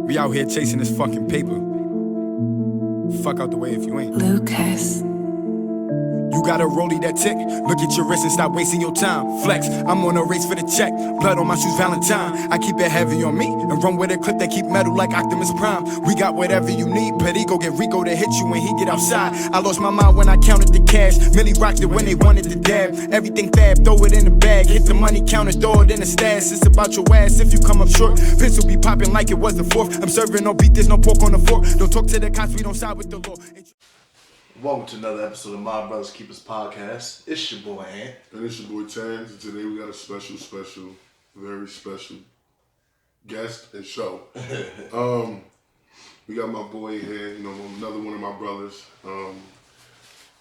We out here chasing this fucking paper. Fuck out the way if you ain't. Lucas. You got a rollie that tick? Look at your wrist and stop wasting your time. Flex, I'm on a race for the check. Blood on my shoes, Valentine. I keep it heavy on me and run with a clip that keep metal like Optimus Prime. We got whatever you need. Perigo get Rico to hit you when he get outside. I lost my mind when I counted the cash. Millie rocked it when they wanted to dab. Everything fab, throw it in the bag. Hit the money counter, throw it in the stash. It's about your ass if you come up short. Pencil be popping like it was the fourth. I'm serving no beat, there's no pork on the fork. Don't talk to the cops, we don't side with the law. Welcome to another episode of My Brothers Keepers Podcast. It's your boy Ant. And it's your boy Terrence. And today we got a very special guest and show. We got my boy here, another one of my brothers. I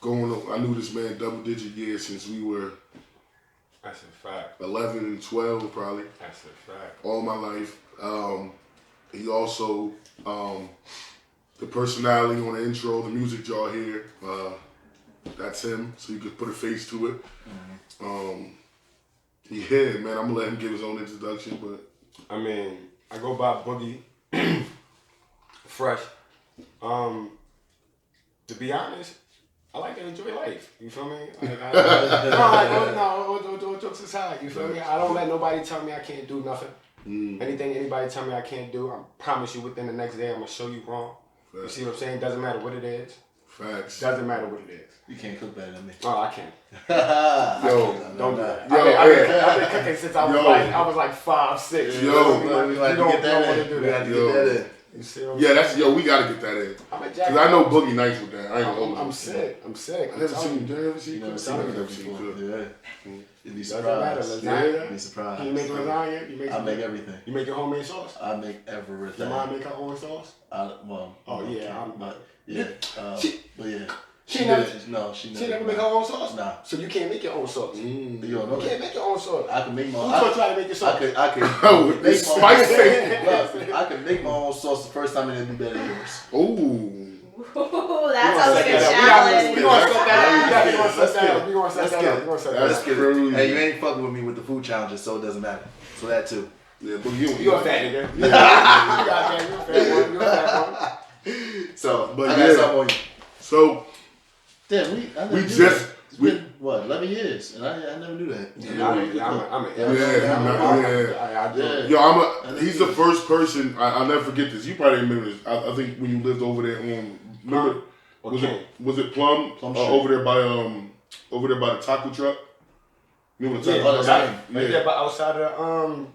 knew this man double-digit years since we were That's a fact. 11 and 12 probably. That's a fact. All my life. He also... the personality on the intro, the music y'all hear, that's him, so you could put a face to it. Yeah, man, I'm gonna let him give his own introduction, but... I mean, I go by Boogie, Fresh. To be honest, I like to enjoy life, you feel me? No, jokes aside, you feel me? I don't let nobody tell me I can't do nothing. Anything anybody tell me I can't do, I promise you within the next day I'm gonna show you wrong. You see what I'm saying? Doesn't matter what it is. Facts. Doesn't matter what it is. You can't cook better than me. Oh, I can. Don't do that. I've been cooking since I was like 5, 6. Yo, you don't want to do that. You see what I'm saying? we gotta get that in. I'm a Cause I know Boogie nice with that. I'm sick. I never seen you. Never seen you. Never seen you. Yeah. You'd be Doesn't matter. surprised. Lasagna. You'd be surprised. Can you make lasagna? I make everything. You make your homemade sauce? I make everything. Your mom make her own sauce? She never make her own sauce? Nah. So you can't make your own sauce? You don't know You can't make your own sauce. I can make my Who's gonna try to make your sauce? I can Oh, make it's my spicy. I can make my own sauce the first time and it'll be better than yours. Ooh. Ooh, that sounds like a challenge. We're gonna set that up. We're gonna set that up. Let's get it. Hey, you ain't fucking with me with the food challenges, so it doesn't matter. So that too. Yeah, but you a fat nigga. You a fat one. So, but I got something on you. So, damn, it's been, 11 years, and I never knew that. He's the first person, I'll never forget this. You probably remember this. I think when you lived over there on, was it Plum? Over there by the taco truck? You know what I'm talking about? Yeah, but outside of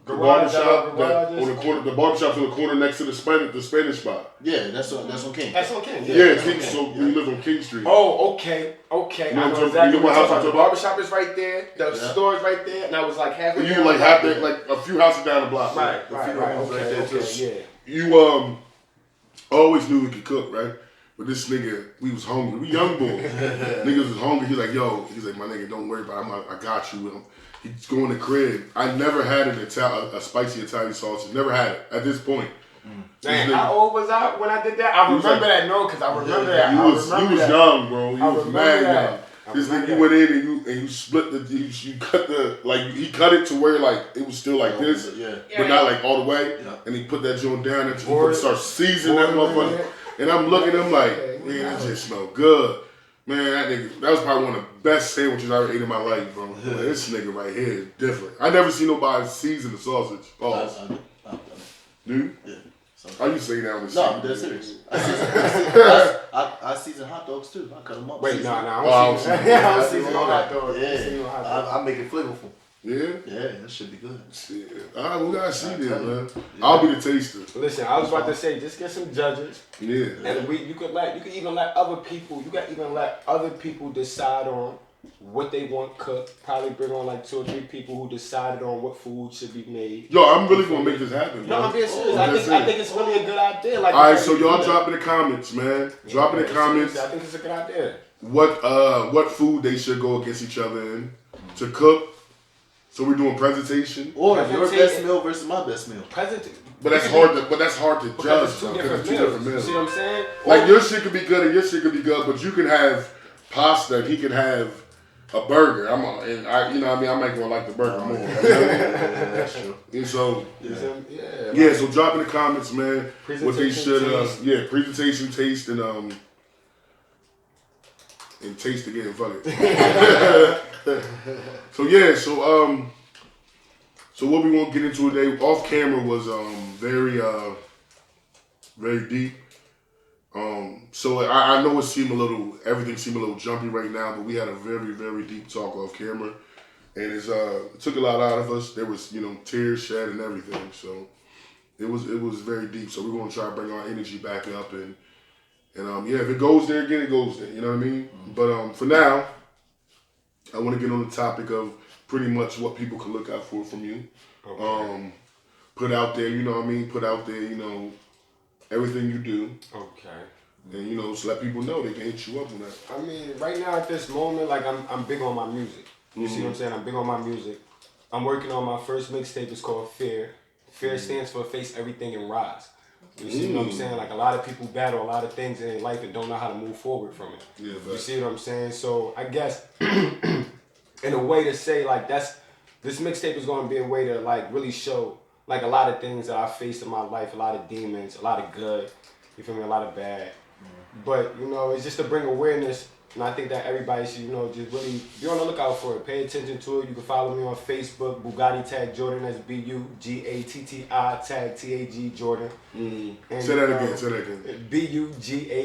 the barbershop on the corner. The barbershop's on the corner next to the Spanish spot. Yeah, that's on King. That's on King. Yeah, King. So we live on King Street. Oh, okay. You know exactly what house I'm talking The about? barbershop is right there. The store is right there, and I was like halfway. You like halfway, like a few houses down the block. Right. Okay, yeah. You always knew we could cook, right? But this nigga, we was hungry. We young boys. Niggas was hungry. He's like, my nigga, don't worry about it. I got you. He's going to crib. I never had a spicy Italian sausage. Never had it at this point. Man, how old was I when I did that? I remember that. No, because I remember that. You was young, bro. You was mad young. This nigga, you went in and you split you cut he cut it to where like it was still like this, but not like all the way. Yeah. And he put that joint down and he start seasoning that motherfucker. And I'm looking at him like, man, that just smell good. Man, that was probably one of the best sandwiches I ever ate in my life, bro. Man, this nigga right here is different. I never seen nobody season the sausage. Pause. Dude? Yeah. How you say that on the No, that's serious. I season hot dogs too. I cut them up. Wait, I don't season hot dogs. Yeah, I make it flavorful. Yeah? Yeah, that should be good. Shit. All right, we gotta see this, man. Yeah. I'll be the taster. Listen, I was about to say, just get some judges. Yeah. And you could even let other people decide on what they want cooked. Probably bring on like 2 or 3 people who decided on what food should be made. Yo, I'm really gonna make this happen, No, man. I'm being serious. I think it's really a good idea. Like, all right, so y'all drop in the comments, man. Drop in the comments. I think it's a good idea. What food they should go against each other in to cook. So we're doing presentation. Or your best meal versus my best meal. But that's hard to judge. It's 2 different meals. You see what I'm saying? Like your shit could be good and your shit could be good, but you can have pasta and he can have a burger. You know what I mean? I might go like the burger more. That's true. And so, yeah. So drop in the comments, man, what they should, presentation, taste, and taste again, fuck it. So what we want to get into today, off camera, was very deep. So I know everything seemed a little jumpy right now, but we had a very, very deep talk off camera, and it took a lot out of us. There was, tears shed and everything. So it was very deep. So we're gonna try to bring our energy back up, and if it goes there again, it goes there. You know what I mean? Mm-hmm. But for now, I want to get on the topic of pretty much what people can look out for from you. Okay. Put out there, you know what I mean? Put out there, everything you do. Okay. And so let people know they can hit you up on that. I mean, right now at this moment, like I'm big on my music. You see what I'm saying? I'm big on my music. I'm working on my first mixtape. It's called Fear. Fear stands for Face Everything and Rise. You see what I'm saying? Like a lot of people battle a lot of things in their life and don't know how to move forward from it. Yeah, you see what I'm saying? So I guess in a way to say like this mixtape is going to be a way to like really show like a lot of things that I faced in my life, a lot of demons, a lot of good, you feel me, a lot of bad. But, it's just to bring awareness, and I think that everybody should, just really be on the lookout for it. Pay attention to it. You can follow me on Facebook, Bugatti Tag Jordan, that's Bugatti Tag TAG Jordan. And, say that again. Bugatti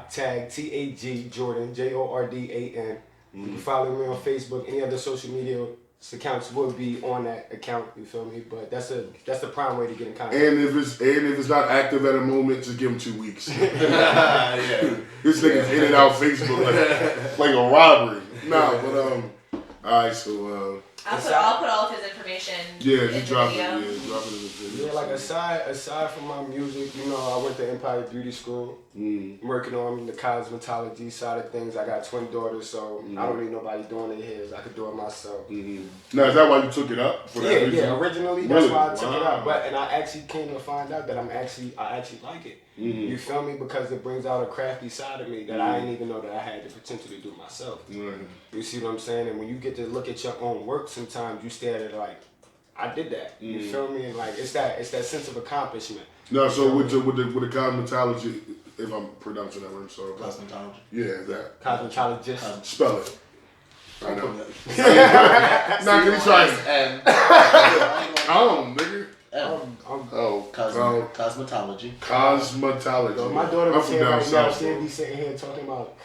Tag TAG Jordan, JORDAN. You can follow me on Facebook, any other social media accounts will be on that account, you feel me? But that's the prime way to get in contact. And if it's not active at a moment, just give him 2 weeks. This nigga's in and out Facebook like a robbery. Alright, so I'll put all of his information. Yeah, in just drop it. video. Yeah, drop it in the video. Yeah, like aside from my music, I went to Empire Beauty School. I'm working on the cosmetology side of things. I got twin daughters, so I don't need nobody doing their hairs. I could do it myself. Now, is that why you took it up? For that reason? Yeah. Originally, that's why I took it up. And I actually came to find out that I actually like it. You feel me? Because it brings out a crafty side of me that I didn't even know that I had the potential to do myself. You see what I'm saying? And when you get to look at your own work, sometimes you stare at it like, I did that. You feel me? And like it's that sense of accomplishment. No, so with the cosmetology, if I'm pronouncing that word, sorry. Cosmetology. Yeah, that. Cosmetologist. Spell it. I know. Not gonna try it. Nigga. Cosmetology. Cosmetology. My daughter was here right now. She'll be sitting here talking about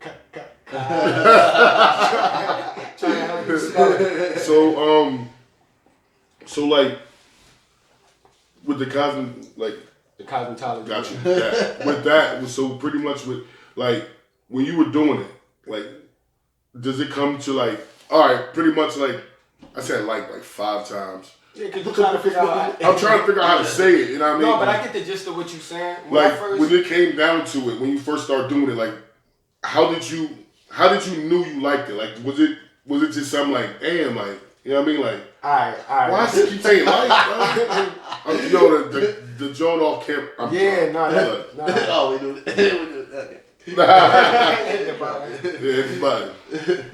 trying to help you spell it. So like with the cosmetology. Got you. Yeah. With that, so pretty much with like when you were doing it, like does it come to like all right, pretty much like I said like 5 times. Yeah, because you're trying to figure out I'm trying to figure out how to say it, you know what I mean? No, but I get the gist of what you're saying. When it came down to it, when you first started doing it, like how did you know you liked it? Like was it just something like, damn, like, you know what I mean? Like alright. Why does it keep saying like the joint off camp. No. Oh, we do it. Okay. It's fine.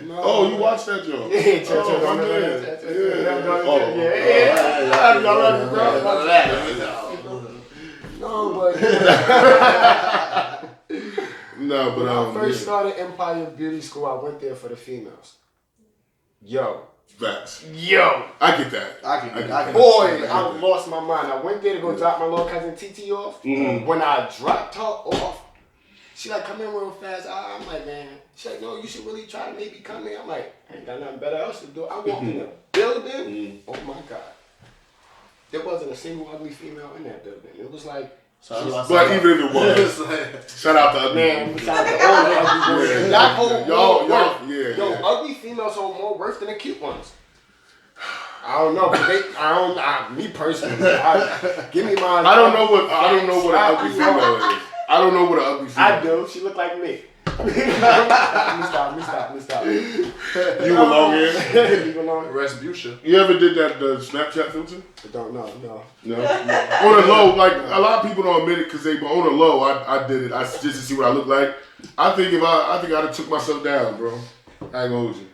No. Oh, you watched that joint? No, but when I first started Empire Beauty School, I went there for the females. Facts. I get that. I can. Boy, I lost my mind. I went there to go drop my little cousin TT off. When I dropped her off, she like, come in real fast. I'm like, man. She's like, no, you should really try to maybe come in. I'm like, I ain't got nothing better else to do. I walked in the building. Oh my God. There wasn't a single ugly female in that building. It was like, but even if it was, shout out to ugly. Man, shout out to all ugly. Yo, ugly females hold more worth than the cute ones. I don't know, me personally, give me mine. I don't know what an ugly female is. I don't know what an ugly female is. I do. She look like me. Let me stop. You were long hair? Resbution. You ever did that Snapchat filter? No. On the low, like a lot of people don't admit it because but on the low, I did it. Just to see what I look like. I think I'd have took myself down, bro. I ain't gonna hold you.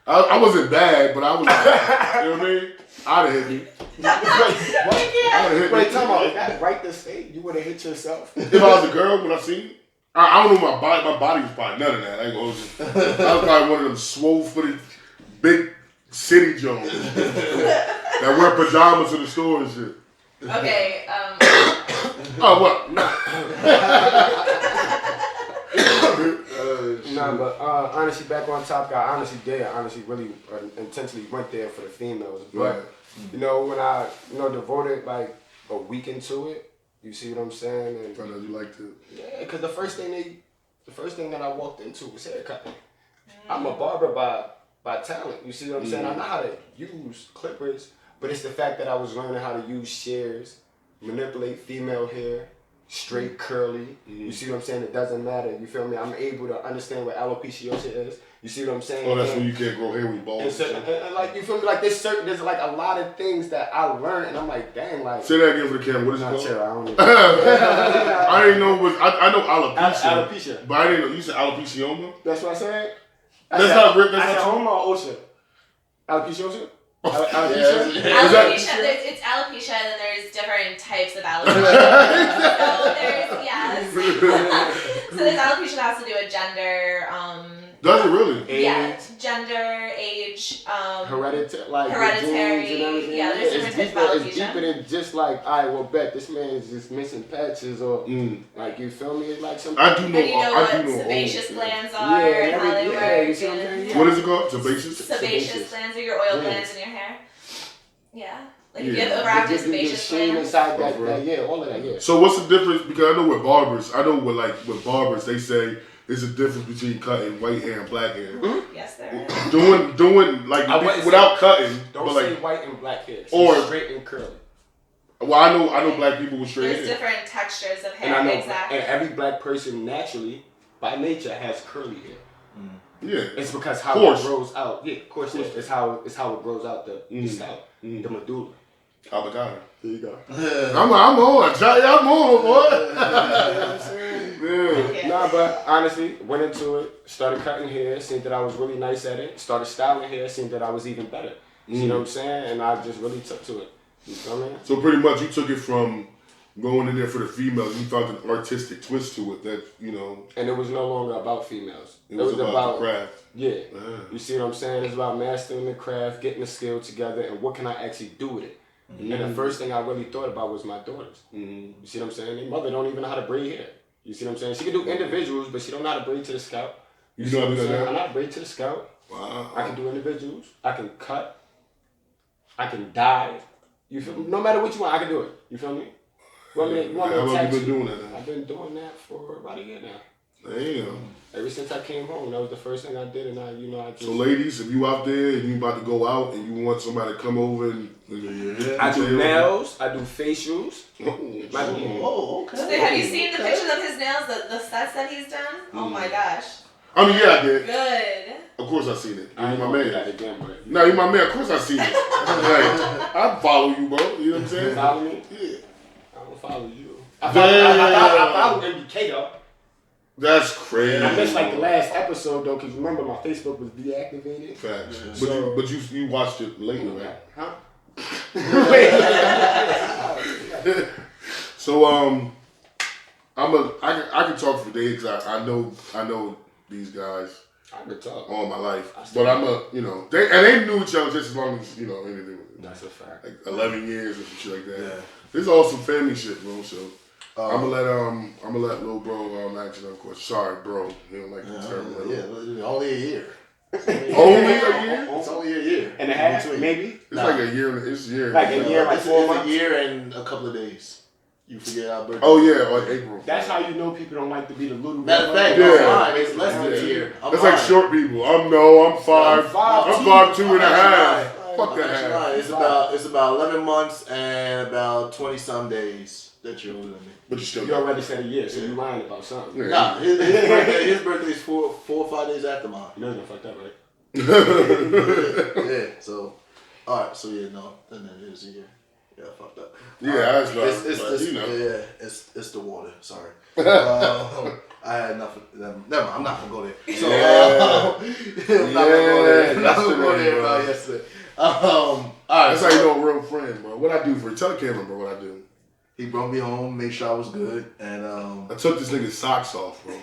I wasn't bad, but I was, you know what I mean? I'd have hit me. Wait, tell me, is that right to say? You would have hit yourself? If I was a girl, when I seen you, I don't know my body was probably none of that. I ain't gonna hold you. I was probably one of them swole-footed, big city Jones that wear pajamas to the store and shit. Okay, Oh, what? Nah, but honestly, back on top, I honestly really intentionally went there for the females. But, right. you know, when I, devoted like a week into it, you see what I'm saying? And Found out you liked it. yeah, because the first thing that I walked into was haircutting. I'm a barber by talent. You see what I'm saying? I know how to use clippers, but it's the fact that I was learning how to use shears, manipulate female hair, straight curly. You see what I'm saying? It doesn't matter. You feel me? I'm able to understand what alopecia is. You see what I'm saying? Oh, that's when you can't grow hair with balls. And like, you feel me? Like there's like a lot of things that I learned, and I'm like, dang, like. Say that again for the camera. What is it Not called? sure, I don't know. I didn't know it was. I know alopecia. Alopecia. But I didn't know. You said alopecioma? That's what I said. That's not Rick. I That's said not Homo or Osha. Alopecia Osha? alopecia. It's alopecia, and then there's different types of alopecia. So there's alopecia that has to do with gender. Does it really? Yeah, gender, age, hereditary, genes and everything. Yeah, there's different types of It's alopecia. deeper than just like, bet this man is just missing patches or like, you feel me? It's like something. I do know. And you know I what do know. sebaceous glands are Yeah, and how they you work. see what I'm saying? And What is it called? Sebaceous? sebaceous glands are your oil glands in your hair. Yeah. Like if you have The overactive sebaceous sheen glands. inside that, all of that, yeah. So what's the difference? Because I know with barbers, they say there's a difference between cutting white hair and black hair. Yes, there is. Doing like without cutting, Don't but say like white and black hair. or straight and curly. well, I know black people with straight There's hair. different textures of And hair. I know, Exactly. and every black person naturally, by nature, has curly hair. Yeah, It's because how Course. it grows out. Yeah, of course. It's how it grows out the scalp, the medulla. avocado. There you go. I'm on, Johnny. I'm on, boy. Okay. Nah, but honestly, went into it, started cutting hair, seen that I was really nice at it, started styling hair, seen that I was even better. You see what I'm saying? And I just really took to it. You feel me? So pretty much you took it from going in there for the females, you found an artistic twist to it that, And it was no longer about females. it was about the craft. Yeah. You see what I'm saying? It's about mastering the craft, getting the skill together, and what can I actually do with it? And the first thing I really thought about was my daughters. You see what I'm saying? Their mother don't even know how to braid hair. You see what I'm saying? She can do individuals, but she don't know how to braid to the scalp. You know how to do that? I know how to braid to the scalp. Wow. I can do individuals. I can cut. I can dye. You feel me? No matter what you want, I can do it. You feel me? How long you been doing that now? I've been doing that for about a year now. Damn. Ever since I came home, that was the first thing I did, and I just. So ladies, if you out there and you about to go out and you want somebody to come over and I do nails, I do facials. Oh, okay. So have you seen the pictures of his nails, the sets that he's done? Oh my gosh. I mean, yeah, I did. Good. Of course I seen it. I You ain't my gonna do man. that again, but. No, you my man. Of course I seen it. Like, I follow you, bro. You know what I'm saying? Follow me? Yeah. I don't follow you. Damn. I follow MBK though. That's crazy. I missed like the last episode though, because remember my Facebook was deactivated. Facts. Yeah. But you watched it later, right? Huh? So I can talk for days. I know these guys I could talk. all my life, but they knew each other just as long as anything. That's a fact. Like 11 years or some shit like that. Yeah. This is all some family shit, bro. So I'm gonna let little bro actually, of course. Sorry, bro. He don't like the term. Yeah, only a year. Only a year? It's only a year And a half, maybe? It's like a year. It's a year. Like a year, like 4 months? It's a year and a couple of days. You forget our birthday. Oh yeah, like April. That's how you know people don't like to be the little Matter of fact, Yeah. it's fine. It's less than a year. That's like short people. I'm 5'2" and a half. Fuck I'm that actually half. lying. It's about 11 months and about 20 some days that you're older than me. But you still You already said a year, so you lying about something. Yeah. Nah, his birthday is 4 or 5 days after mine. You know you're gonna fuck that, right? Yeah. So, all right. So yeah, no, then it is a year. Yeah, fucked up. Yeah, that's right. It's this, you know. Yeah, it's the water. Sorry. I had nothing. Never mind. I'm not gonna go there. So I'm not gonna go there about yesterday. All right. That's how you know a real friend, bro. What I do for you? Tell the camera, bro. What I do. He brought me home, made sure I was good, and I took this nigga's socks off, bro.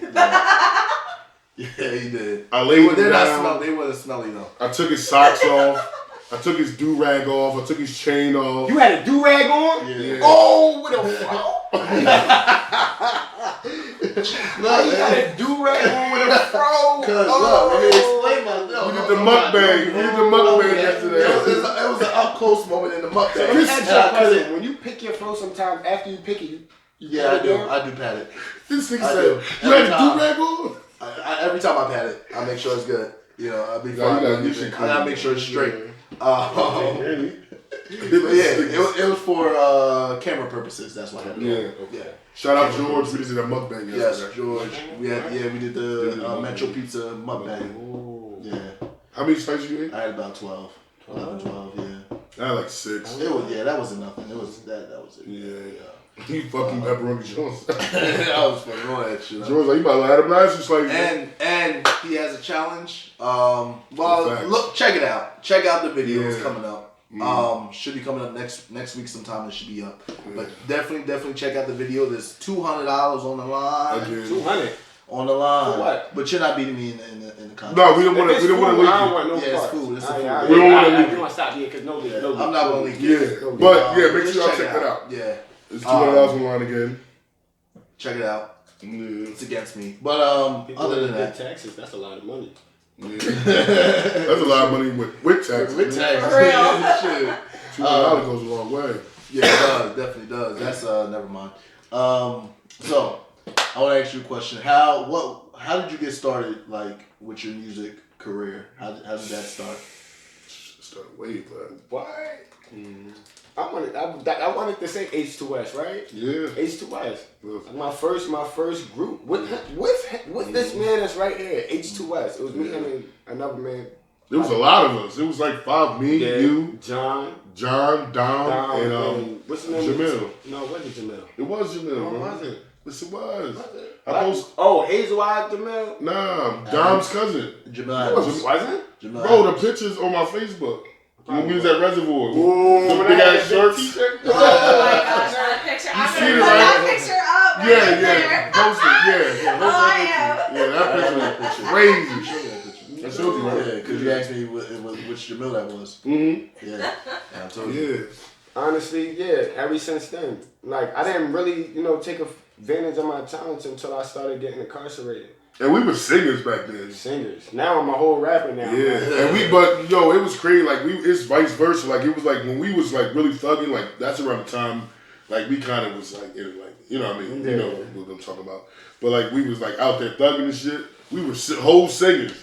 Yeah, he did. I laid him They down. They wasn't smelly though. I took his socks off. I took his do-rag off. I took his chain off. You had a do-rag on? Yeah. Oh, with a fro? Look, You got a do-rag on with a fro? Cause look, let me explain myself. We did the mukbang. We did the mukbang yesterday. It was an up close moment in the mukbang. So let me ask you a question. When you pick your fro, sometimes after you pick it, you yeah, I do. I do pat it. This nigga I said, do. "You had a do-rag on?" Every time I pat it, I make sure it's good. You know, I'll be fine. I gotta make sure it's straight. It was for camera purposes. That's why I had it. Yeah. Shout out George. We did a mukbang yesterday. Yes, George. We did the Metro Pizza mukbang. Ooh. Yeah. How many slices you ate? I had about 12. 12, yeah. I had like 6. That wasn't nothing. That was it. Yeah. You fucking pepperoni Jones. I was fucking on that shit. George, like, you might have had a nice slice. And he has a challenge. Look, check it out. Check out the video. It's coming up. Should be coming up next week sometime. It should be up. But definitely check out the video. There's $200 on the line. Okay. 200 on the line. For what? But you're not beating me in the contest. No, we don't want to. We don't want to leak I don't it. want no Yeah, it's parts. food. It's a food. We don't want to leak You it. want to stop here because no leak. I'm not gonna leak it. Yeah, but yeah, make just sure y'all check check it that out. Yeah, It's $200 on the line again. check it out. Yeah. It's against me. But People other than pay that, taxes, that's a lot of money. Yeah. That's a lot of money with taxes. with tax, shit. $200 goes a long way. Yeah, it does. Definitely does. That's never mind. So I want to ask you a question. How did you get started, like, with your music career? How did that start? Started way back. What? I wanted to say H2S, right? Yeah. H2S. Yeah. My first group with this man that's right here, H2S. It was me and another man. There was a lot of us. It was like 5, me, you, John, Dom, and what's the name? Jamil. No, it wasn't Jamil. It was Jamil, No, bro. was it? Yes, it was. Hazel Eyed Jamil? Nah, Dom's cousin. Jamil. Wasn't? Bro, the pictures on my Facebook. When we was at Reservoir. Ooh, the big ass shirts. Oh my gosh, that picture. I'm see gonna it, put right? that picture up right there. Post it, yeah. Oh, I am. Yeah, that picture was crazy. I showed you, right? Yeah, because you asked me which Jamil that was. Mm-hmm. Yeah, I told you. Yeah. Honestly, yeah, ever since then. Like, I didn't really, take advantage of my talents until I started getting incarcerated. And we were singers back then. Singers. Now I'm a whole rapper now. Yeah, and it was crazy. Like it's vice versa. Like it was like when we was like really thugging. Like that's around the time, like we kind of was like in like you know what I mean. Yeah. You know what I'm talking about. But like we was like out there thugging and shit. We were whole singers.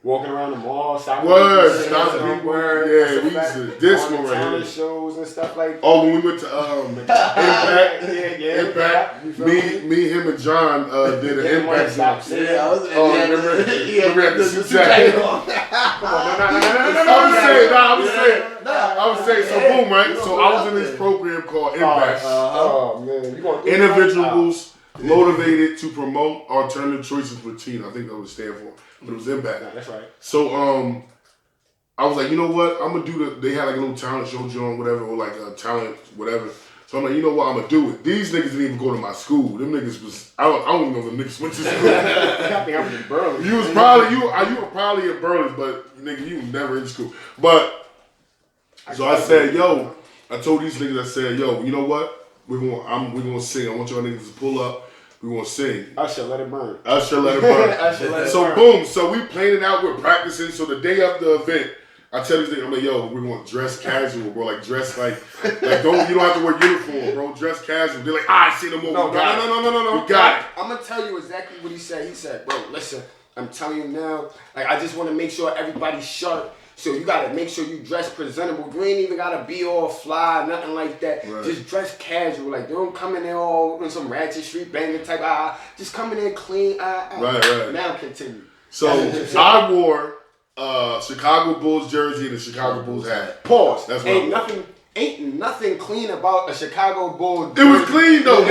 Walking around the mall, stopping Word, people, stopping people. word. Yeah, we used to disco on the right talent here. shows and stuff like that. Oh, when we went to Impact. Impact. You feel Me, him, and John did an Impact Stop song. saying. Remember? We had the suit jacket on. Come on, I was saying, so boom, right? So I was in this program called Impact. Oh man, you gonna do Individuals motivated to promote alternative choices for teen. I think that would stand for. But it was Impact. Nah, that's right. So I was like, you know what? I'm gonna do they had like a little talent show joint, whatever, or like a talent, whatever. So I'm like, you know what? I'm gonna do it. These niggas didn't even go to my school. Them niggas was I don't even know if the niggas went to school. I think I was in Berlin. You were probably in Berlin, but nigga, you never in school. But so I said, yo, I told these niggas, I said, yo, you know what? We're gonna sing. I want y'all niggas to pull up. We gonna sing. Usher, let it burn. Usher, let it burn. Usher, let it So burn. boom, so we planning out, we're practicing. So the day of the event, I tell these niggas, I'm like, yo, we're gonna dress casual, bro. Like dress like you don't have to wear uniform, bro. Dress casual. They're like, I see them over. No. We got it. I'm gonna tell you exactly what he said. He said, bro, listen, I'm telling you now, like I just wanna make sure everybody's sharp. So you gotta make sure you dress presentable. You ain't even gotta be all fly, nothing like that. Right. Just dress casual. Like don't come in there all in some ratchet street banger type. Just come in there clean. Right. Now continue. So I wore Chicago Bulls jersey and a Chicago Bulls hat. Pause. That's what Ain't nothing ain't nothing clean about a Chicago Bull. It was clean though,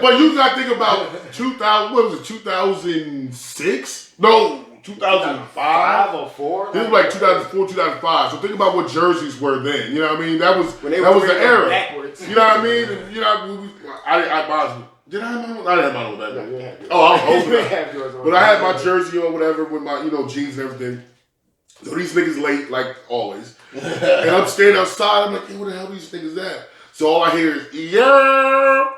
but you got to think about 2000. What was it? 2006? No, 2005 or 4. This was like 2004, 2005. So think about what jerseys were then. You know what I mean? That was when they that was were the era. Backwards. You know what I mean? And, you know, I bought. Did I have my own? I didn't have my own back then. Yeah, Oh, I was old enough. But I had my jersey or whatever with my, jeans and everything. So these niggas late, like always. And I'm standing outside. I'm like, hey, what the hell these niggas at? So all I hear is, yeah.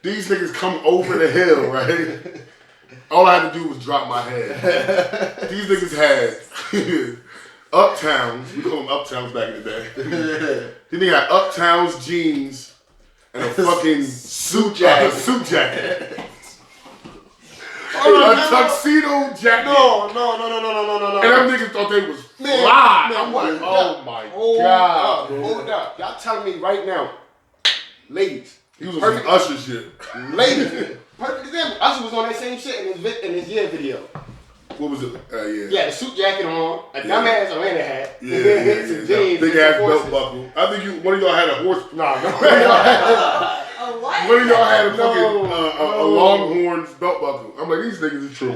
These niggas come over the hill, right? All I had to do was drop my head. These niggas had Uptowns. We call them Uptowns back in the day. Then they had Uptowns jeans and a fucking suit jacket. A tuxedo jacket. No. And them niggas thought they was fly. I'm like, oh my God. Hold up. Y'all telling me right now, ladies. He was on some Usher shit. Ladies. Perfect example. Usher was on that same shit in his year video. What was it? Yeah, the suit jacket on, a dumbass Atlanta hat. Yeah. Jeans, big ass belt buckle. I think one of y'all had a horse. Nah. What? One of y'all had a fucking a Longhorns belt buckle. I'm like, these niggas are true.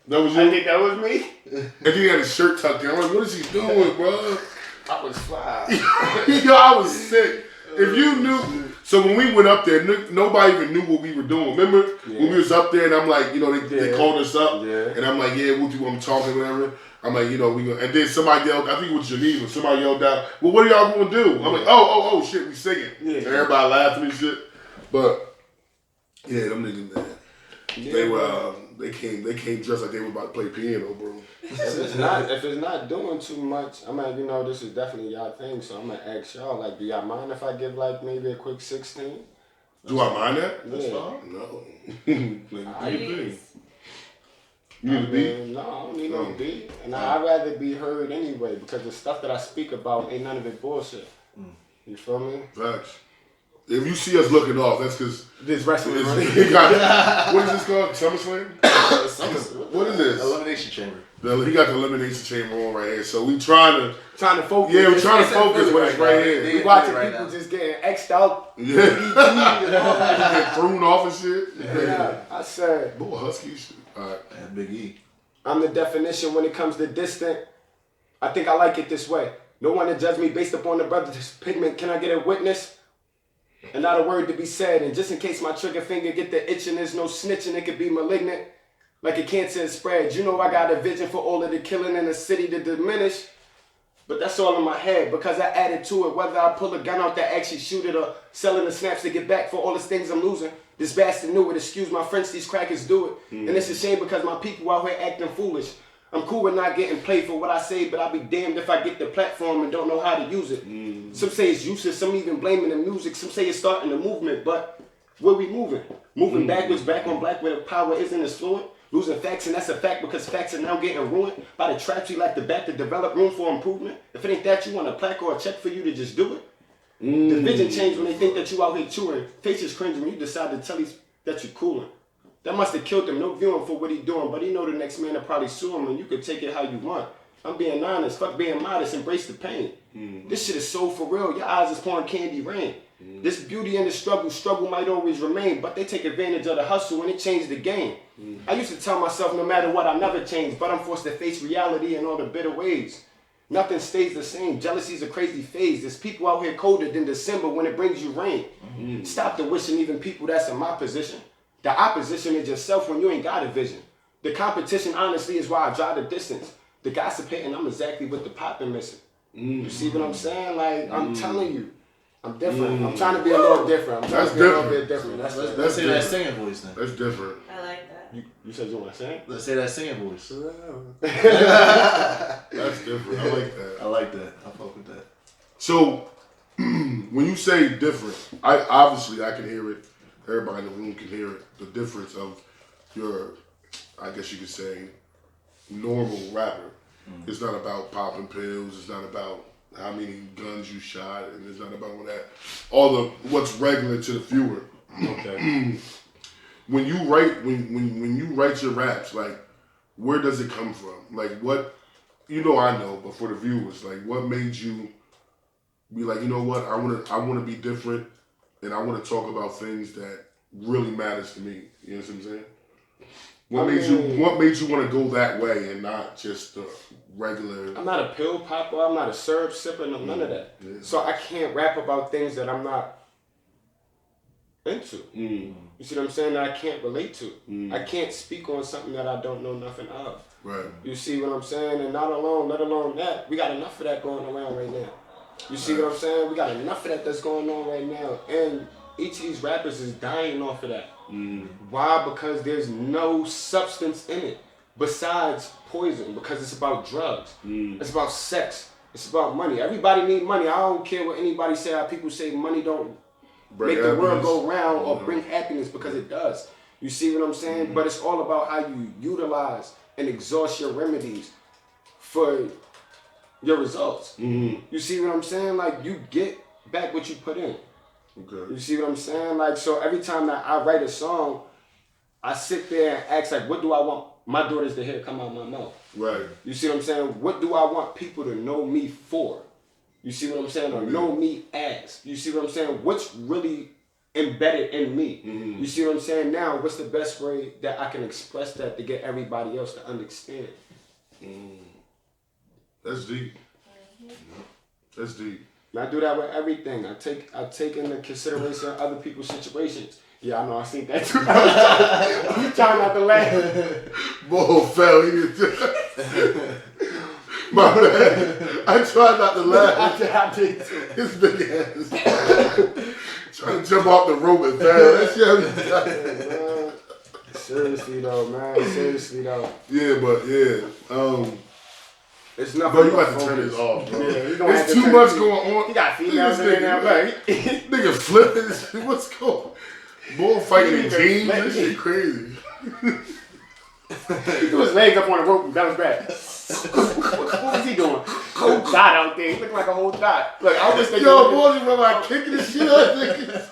That was you? I think that was me. And then he had his shirt tucked in. I'm like, what is he doing, bro? I was fly. Yo, I was sick. If you knew. So when we went up there, nobody even knew what we were doing. Remember when we was up there and I'm like, they called us up. Yeah. And I'm like, yeah, what do you want me talking, whatever. I'm like, we gonna. And then somebody yelled, I think it was Geneva. Somebody yelled out, well, what are y'all gonna do? I'm like, oh, shit, we singing. Yeah. And everybody laughing and shit. But yeah, them niggas, man. Yeah, they were. They came dressed like they were about to play piano, bro. If it's not doing too much, I'm like, this is definitely y'all thing. So I'm gonna ask y'all, like, do y'all mind if I give like maybe a quick 16? Do I mind that? Yeah. No. You need a beat? No, I don't need no beat. And I'd rather be heard anyway because the stuff that I speak about ain't none of it bullshit. You feel me? Facts. If you see us looking off, that's because this wrestling. What is this called? SummerSlam? What is this? Elimination Chamber. He got the elimination chamber on right here. So we trying to focus. Yeah, we're trying to focus when it's right here. We watching people just getting X'd out. Yeah. Get thrown off and shit. Yeah. I said. Boy, Husky shit. All right. And Big E. I'm the definition when it comes to distant. I think I like it this way. No one to judge me based upon the brother's pigment. Can I get a witness? And not a word to be said. And just in case my trigger finger get the itching, there's no snitching. It could be malignant. Like a cancer is spread. I got a vision for all of the killing in the city to diminish. But that's all in my head because I added to it. Whether I pull a gun out to actually shoot it or selling the snaps to get back for all the things I'm losing. This bastard knew it. Excuse my French, these crackers do it. And it's a shame because my people out here acting foolish. I'm cool with not getting played for what I say, but I'll be damned if I get the platform and don't know how to use it. Some say it's useless, some even blaming the music. Some say it's starting the movement, but where we moving? Moving backwards, back on black where the power isn't as fluent. Losing facts, and that's a fact because facts are now getting ruined by the traps we like to back to develop room for improvement. If it ain't that, you want a plaque or a check for you to just do it. The vision changed when they think that you out here chewing. Faces cringe when you decide to tell these that you cooling. That must have killed him. No viewing for what he doing, but he know the next man will probably sue him, and you could take it how you want. I'm being honest. Fuck being modest. Embrace the pain. This shit is so for real. Your eyes is pouring candy rain. This beauty in the struggle might always remain, but they take advantage of the hustle and it changed the game. I used to tell myself no matter what, I never change, but I'm forced to face reality in all the bitter ways. Nothing stays the same. Jealousy's a crazy phase. There's people out here colder than December when it brings you rain. Stop the wishing even people that's in my position. The opposition is yourself when you ain't got a vision. The competition, honestly, is why I draw the distance. The gossiping, I'm exactly what the popping missing. You see what I'm saying? Like, I'm telling you, I'm different. I'm trying to be a little different. I'm trying to be a little bit different. Let's say that singing voice then. That's different. I like that. You said you want to sing? Let's say that singing voice. That's different. I like that. I like that. I fuck with that. So, when you say different, I can hear it. Everybody in the room can hear it. The difference of your, I guess you could say, normal rapper. It's not about popping pills. It's not about how many guns you shot, and it's not about all that. What's regular to the viewer. Okay. When you write your raps, like, where does it come from? Like, what? I know, but for the viewers, like, what made you be like, you know what, I wanna be different, and I wanna talk about things that really matters to me. You know what I'm saying? What made you want to go that way and not just the regular? I'm not a pill popper. I'm not a syrup sipper. None of that. Yeah. So I can't rap about things that I'm not into. You see what I'm saying? That I can't relate to. I can't speak on something that I don't know nothing of. Right. You see what I'm saying? And let alone that, we got enough of that going around right now. You see what I'm saying? We got enough of that that's going on right now. And each of these rappers is dying off of that. Why? Because there's no substance in it besides poison. Because it's about drugs. It's about sex. It's about money. Everybody need money. I don't care what anybody say. How people say money don't make the world go round or bring happiness, because it does. You see what I'm saying? But it's all about how you utilize and exhaust your remedies for your results. You see what I'm saying? Like, you get back what you put in. Okay. You see what I'm saying? Like, so every time that I write a song, I sit there and ask, like, what do I want my daughters to hear come out my mouth? Right. You see what I'm saying? What do I want people to know me for? You see what I'm saying? Or know me as. You see what I'm saying? What's really embedded in me? You see what I'm saying? Now, what's the best way that I can express that to get everybody else to understand? That's deep. That's deep. And I do that with everything. I take into consideration other people's situations. Yeah, I know. I seen that too. I'm trying not to laugh. Bull fell. My bad. I tried not to laugh. I did too. His big ass. Trying to jump off the rope and fell. Seriously though, man. Seriously though. Yeah, but yeah. It's nothing. Bro, you got to turn this off, bro. Yeah, there's too much going on. He got females in there, bro. Nigga flipping. What's going on? Bull fighting in jeans. That shit crazy. He threw his legs up on the rope and bounced back. What was he doing? Whole dot out there. He looked like a whole dot. Look, I was thinking. Yo, boy, you remember like kicking the shit out of niggas.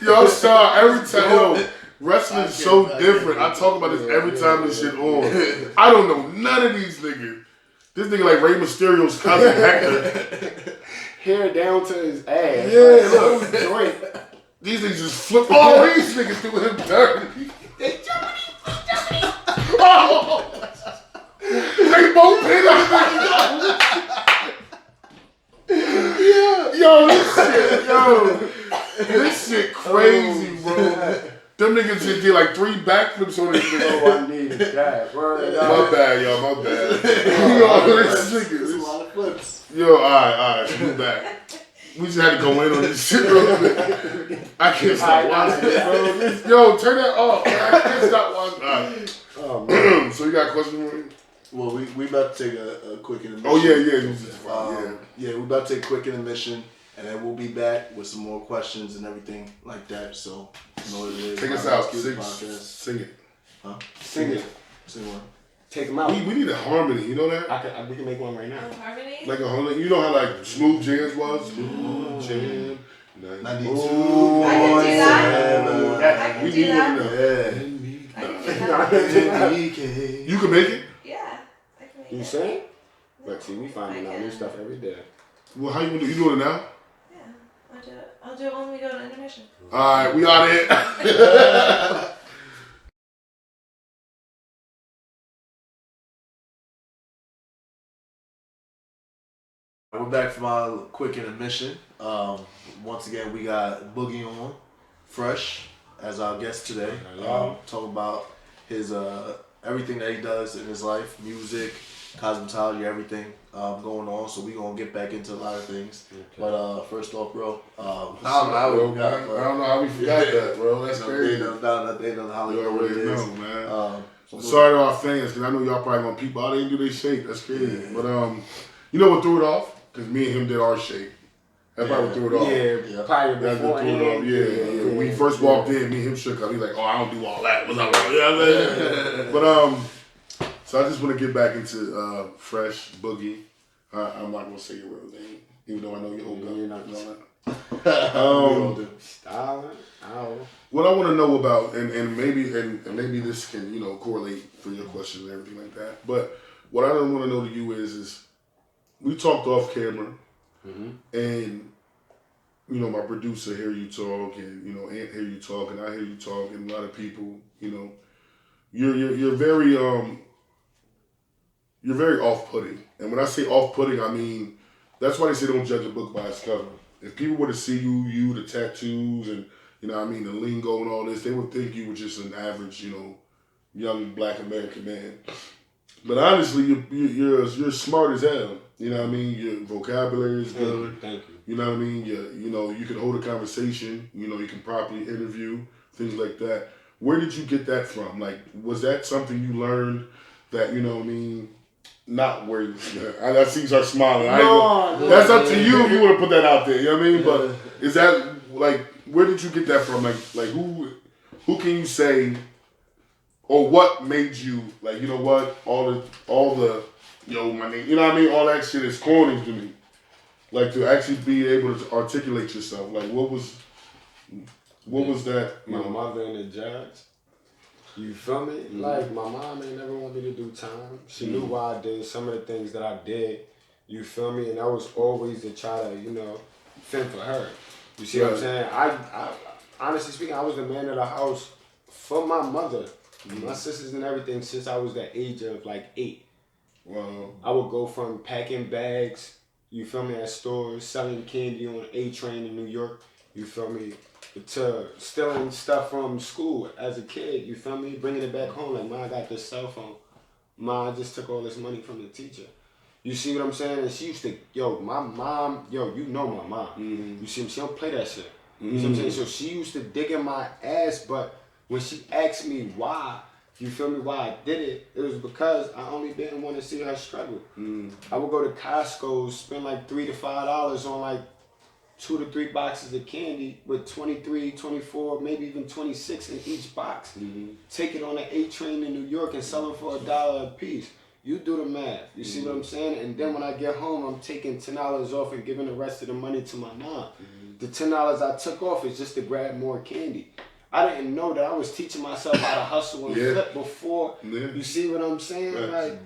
Yo, I'm sorry. Every time, yo, wrestling is so different. I talk about this every time this shit on. I don't know none of these niggas. This nigga like Rey Mysterio's cousin Hector. Hair down to his ass. Yeah, look. These niggas just flip. Oh, these niggas doing him dirty. Germany! Oh! They both hit him. Yo, this shit crazy, bro. Them niggas just did like 3 backflips on this nigga. Oh, I need that. My bad, y'all. My bad. Yo, this nigga. There's a lot of flips. Yo, all right. We back. We just had to go in on this shit real quick. I can't stop watching it, bro. Yo, turn that off. Man. I can't stop watching it. All right. Oh, man. So you got a question for me? Well, we about to take a quick intermission. Oh, yeah. Yeah, we about to take a quick intermission, and then we'll be back with some more questions and everything like that. So, you know what it is. Take us out. Sing it. Huh? Sing it. Sing one. Take them out. We need a harmony, you know that? We can make one right now. Harmony? Like a harmony. You know how like Smooth Jams was? Smooth Jam. 92. I can do that. I can do that. MBK. You can make it? Yeah. I can make You it. sing? Look, see, we finding out new stuff every day. Well, how you gonna do? You doing it now? Yeah. I'll do it. I'll do it when we go to intermission. All right, we out here. We're back from our quick intermission. Once again, we got Boogie on, Fresh, as our guest today. Talking about his everything that he does in his life, music, cosmetology, everything going on. So we gonna get back into a lot of things. Okay. But first off, bro, I don't know how we forgot that, bro. That's crazy. They know how you already it is. know, man. Sorry to our fans, because I know y'all probably gonna peep out. They didn't do their shape. That's crazy. Yeah. But you know what threw it off? Because me and him did our shape. That's probably what threw it off. Yeah, probably before. Yeah. When he first walked in, me and him shook up. He's like, oh, I don't do all that. What's up, bro? Yeah. But so I just want to get back into Fresh, Boogie. I'm not gonna say your real name, even though I know your old gun. You're not gonna. What I want to know about, and maybe this can correlate for your question and everything like that. But what I want to know to you is we talked off camera, And you know, my producer hear you talk, and you know, Aunt hear you talk, and I hear you talk, and a lot of people, you know, you're very off-putting. And when I say off-putting, I mean that's why they say don't judge a book by its cover. If people were to see you, the tattoos, and you know, what I mean, the lingo and all this, they would think you were just an average, you know, young Black American man. But honestly, you're smart as hell. You know what I mean? Your vocabulary is good. Thank you. You know what I mean? You know, you can hold a conversation. You know, you can properly interview, things like that. Where did you get that from? Like, was that something you learned that, you know what I mean, not where I see you start smiling. That's up to you if you want to put that out there. You know what I mean? But is that, like, where did you get that from? Like who can you say, or what made you, like, you know what, all the yo, my name, you know what I mean? All that shit is corny to me. Like, to actually be able to articulate yourself. Like, what was that? My mother and the judge. You feel me? Mm-hmm. Like, my mom ain't never want me to do time. She knew why I did some of the things that I did. You feel me? And I was always to try to, you know, fend for her. You see what I'm saying? I honestly speaking, I was the man of the house for my mother, my sisters and everything since I was the age of like 8. Wow. I would go from packing bags, you feel me, at stores, selling candy on A train in New York, you feel me, to stealing stuff from school as a kid, you feel me, bringing it back home, like, Ma, I got this cell phone. Ma, I just took all this money from the teacher. You see what I'm saying? And she used to, my mom, you know my mom. Mm-hmm. You see, she don't play that shit. You see what I'm saying? So she used to dig in my ass, but when she asked me why, you feel me, why I did it, it was because I only didn't want to see her struggle. I would go to Costco, spend like $3 to $5 on like 2 to 3 boxes of candy with 23, 24, maybe even 26 in each box. Take it on an A train in New York and sell them for $1 a piece. You do the math. You see what I'm saying? And then when I get home, I'm taking $10 off and giving the rest of the money to my mom. The $10 I took off is just to grab more candy. I didn't know that I was teaching myself how to hustle and flip before. You see what I'm saying? Right. Like,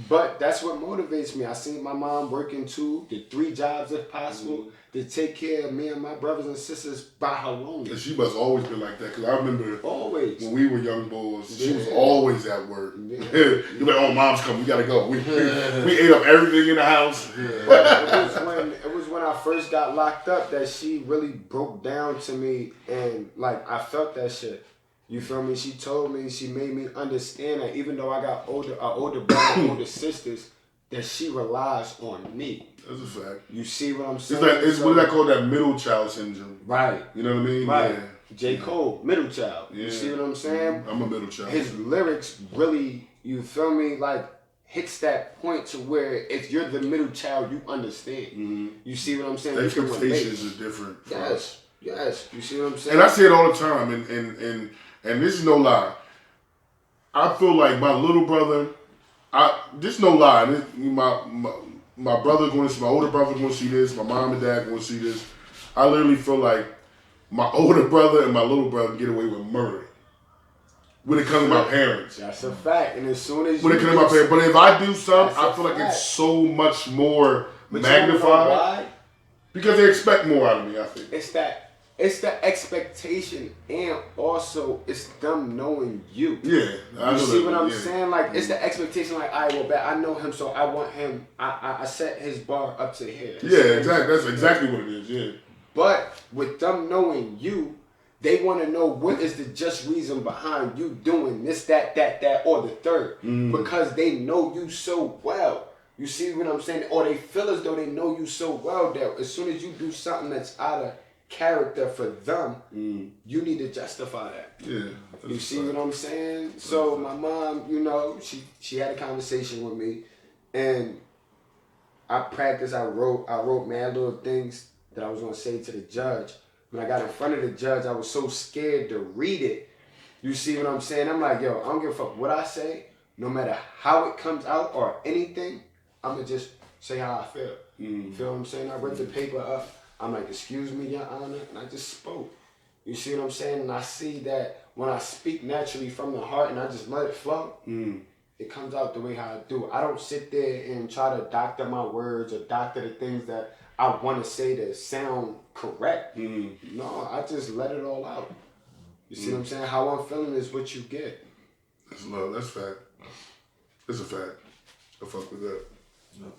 but that's what motivates me. I seen my mom working 2 to 3 jobs if possible to take care of me and my brothers and sisters by her own. And she must always been like that, because I remember always when we were young boys, she was always at work. You're like, oh, mom's coming, we gotta go. We ate up everything in the house. It was when I first got locked up that she really broke down to me, and like I felt that shit. You feel me? She told me, she made me understand that even though I got older brother and older sisters, that she relies on me. That's a fact. You see what I'm saying? It's what I call that middle child syndrome. Right. You know what I mean? Right. Yeah. J. Cole, middle child. You see what I'm saying? I'm a middle child. His lyrics really, you feel me, like hits that point to where if you're the middle child, you understand. You see what I'm saying? The expectations are different. Yes. You see what I'm saying? And I say it all the time, and this is no lie. I feel like my little brother, this is no lie. My brother going to see, my older brother going to see this, my mom and dad going to see this. I literally feel like my older brother and my little brother get away with murder when it comes to my parents. That's a fact. And as soon as when it comes to my parents, but if I do something, I feel like it's so much more magnified. Why? Because they expect more out of me, I think. It's the expectation, and also it's them knowing you. Yeah. You see what I'm saying? Like, it's the expectation, like, all right, well, bet I know him, so I want him. I set his bar up to here. Yeah, exactly. That's exactly what it is, yeah. But with them knowing you, they want to know what is the just reason behind you doing this, that, or the third. Because they know you so well. You see what I'm saying? Or they feel as though they know you so well that as soon as you do something that's out of character for them, you need to justify that. Yeah. You see what I'm saying? So my mom, you know, she had a conversation with me, and I practiced. I wrote mad little things that I was gonna say to the judge. When I got in front of the judge, I was so scared to read it. You see what I'm saying? I'm like, yo, I don't give a fuck what I say, no matter how it comes out or anything. I'ma just say how I feel. You feel what I'm saying? I read the paper up. I'm like, excuse me, Your Honor, and I just spoke. You see what I'm saying? And I see that when I speak naturally from the heart and I just let it flow, it comes out the way how I do. I don't sit there and try to doctor my words or doctor the things that I want to say to sound correct. No, I just let it all out. You see what I'm saying? How I'm feeling is what you get. That's love. That's fact. It's a fact. I fuck with that. No.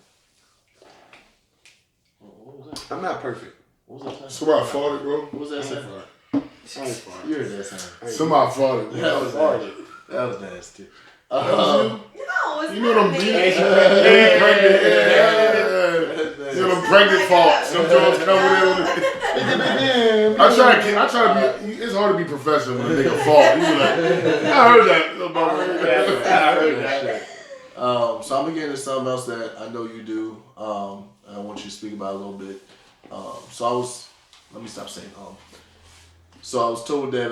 What was that? I'm not perfect. What was that? Somebody farted, bro. What was that sound? I ain't far. You heard that sound. Somebody farted. That was nasty. That was nasty. No, it's You know them not beat? me. You know them pregnant farts. Some girls come with it. I try to be. It's hard to be professional when a nigga fart. You be like, I heard that. I heard that. So I'm gonna get into something else that I know you do. And I want you to speak about a little bit. Let me stop saying So I was told that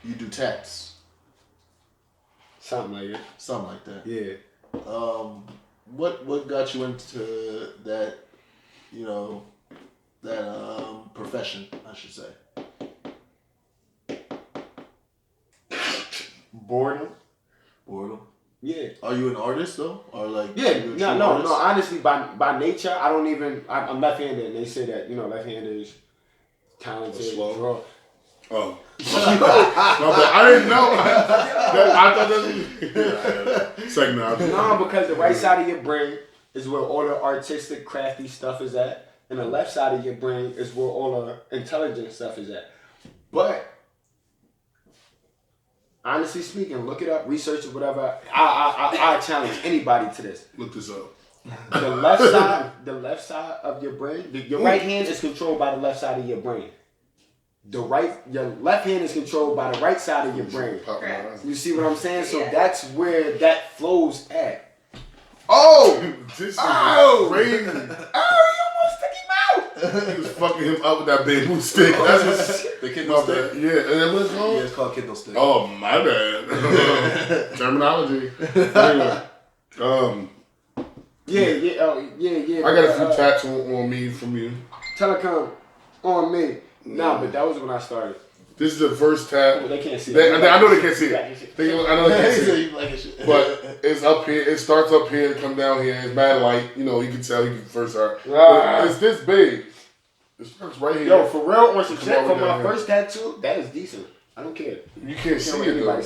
you do tats. Something like it. Something like that. Yeah. What got you into that, profession, I should say? Boredom. Yeah. Are you an artist though, or like? Yeah. No. Honestly, by nature, I don't even. I'm left-handed, and they say that left-handers talented. Draw. Oh. No, but I didn't know. I thought that was second now. No, because the right side of your brain is where all the artistic, crafty stuff is at, and the left side of your brain is where all the intelligent stuff is at. But honestly speaking, look it up, research it, whatever. I challenge anybody to this. Look this up. The left side of your brain, your right hand is controlled by the left side of your brain. Your left hand is controlled by the right side of your brain. You see what I'm saying? So that's where that flows at. Oh! This is crazy. Oh, you almost took him out! He was fucking him up with that bamboo stick. That's what, the Kindle stick. Yeah, and then what's called? Yeah, it's called Kindle stick. Oh, my bad. Terminology. Anyway, yeah. I got a few tats on me from you. Telecom on me. Nah, but that was when I started. This is the first tat. Oh, they can't see it. it. I know they can't see it. I know they can't see it. But it's up here. It starts up here and come down here. It's mad light. You can tell you can first start. But it's this big. It starts right here. Yo, for real, on some shit from my first tattoo, that is decent. I don't care. You can't see it though.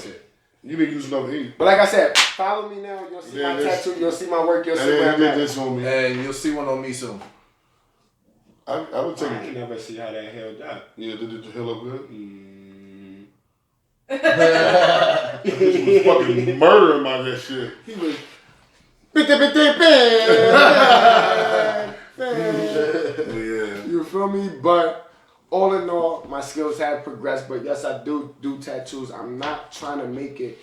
You been using up heat. But like I said, follow me now. You'll see my tattoo. You'll see my work. You'll see where I'm at. This on me. And you'll see one on me soon. I would take it. I can never see how that held up. Yeah, did it heal up good? He was fucking murdering my that shit. He was. Yeah. You feel me? But all in all, my skills have progressed. But yes, I do tattoos. I'm not trying to make it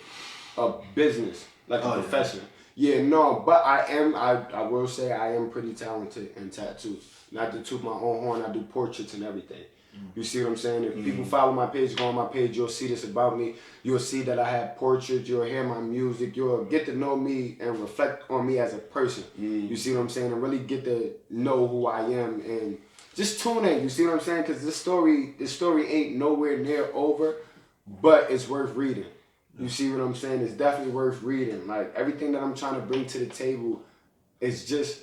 a business, like a profession. Yeah, no, but I will say I am pretty talented in tattoos. Not to toot my own horn, I do portraits and everything. You see what I'm saying? If people follow my page, go on my page, you'll see this about me. You'll see that I have portraits, you'll hear my music, you'll get to know me and reflect on me as a person. You see what I'm saying? And really get to know who I am and just tune in, you see what I'm saying? Because this story ain't nowhere near over, but it's worth reading. You see what I'm saying? It's definitely worth reading. Like, everything that I'm trying to bring to the table is just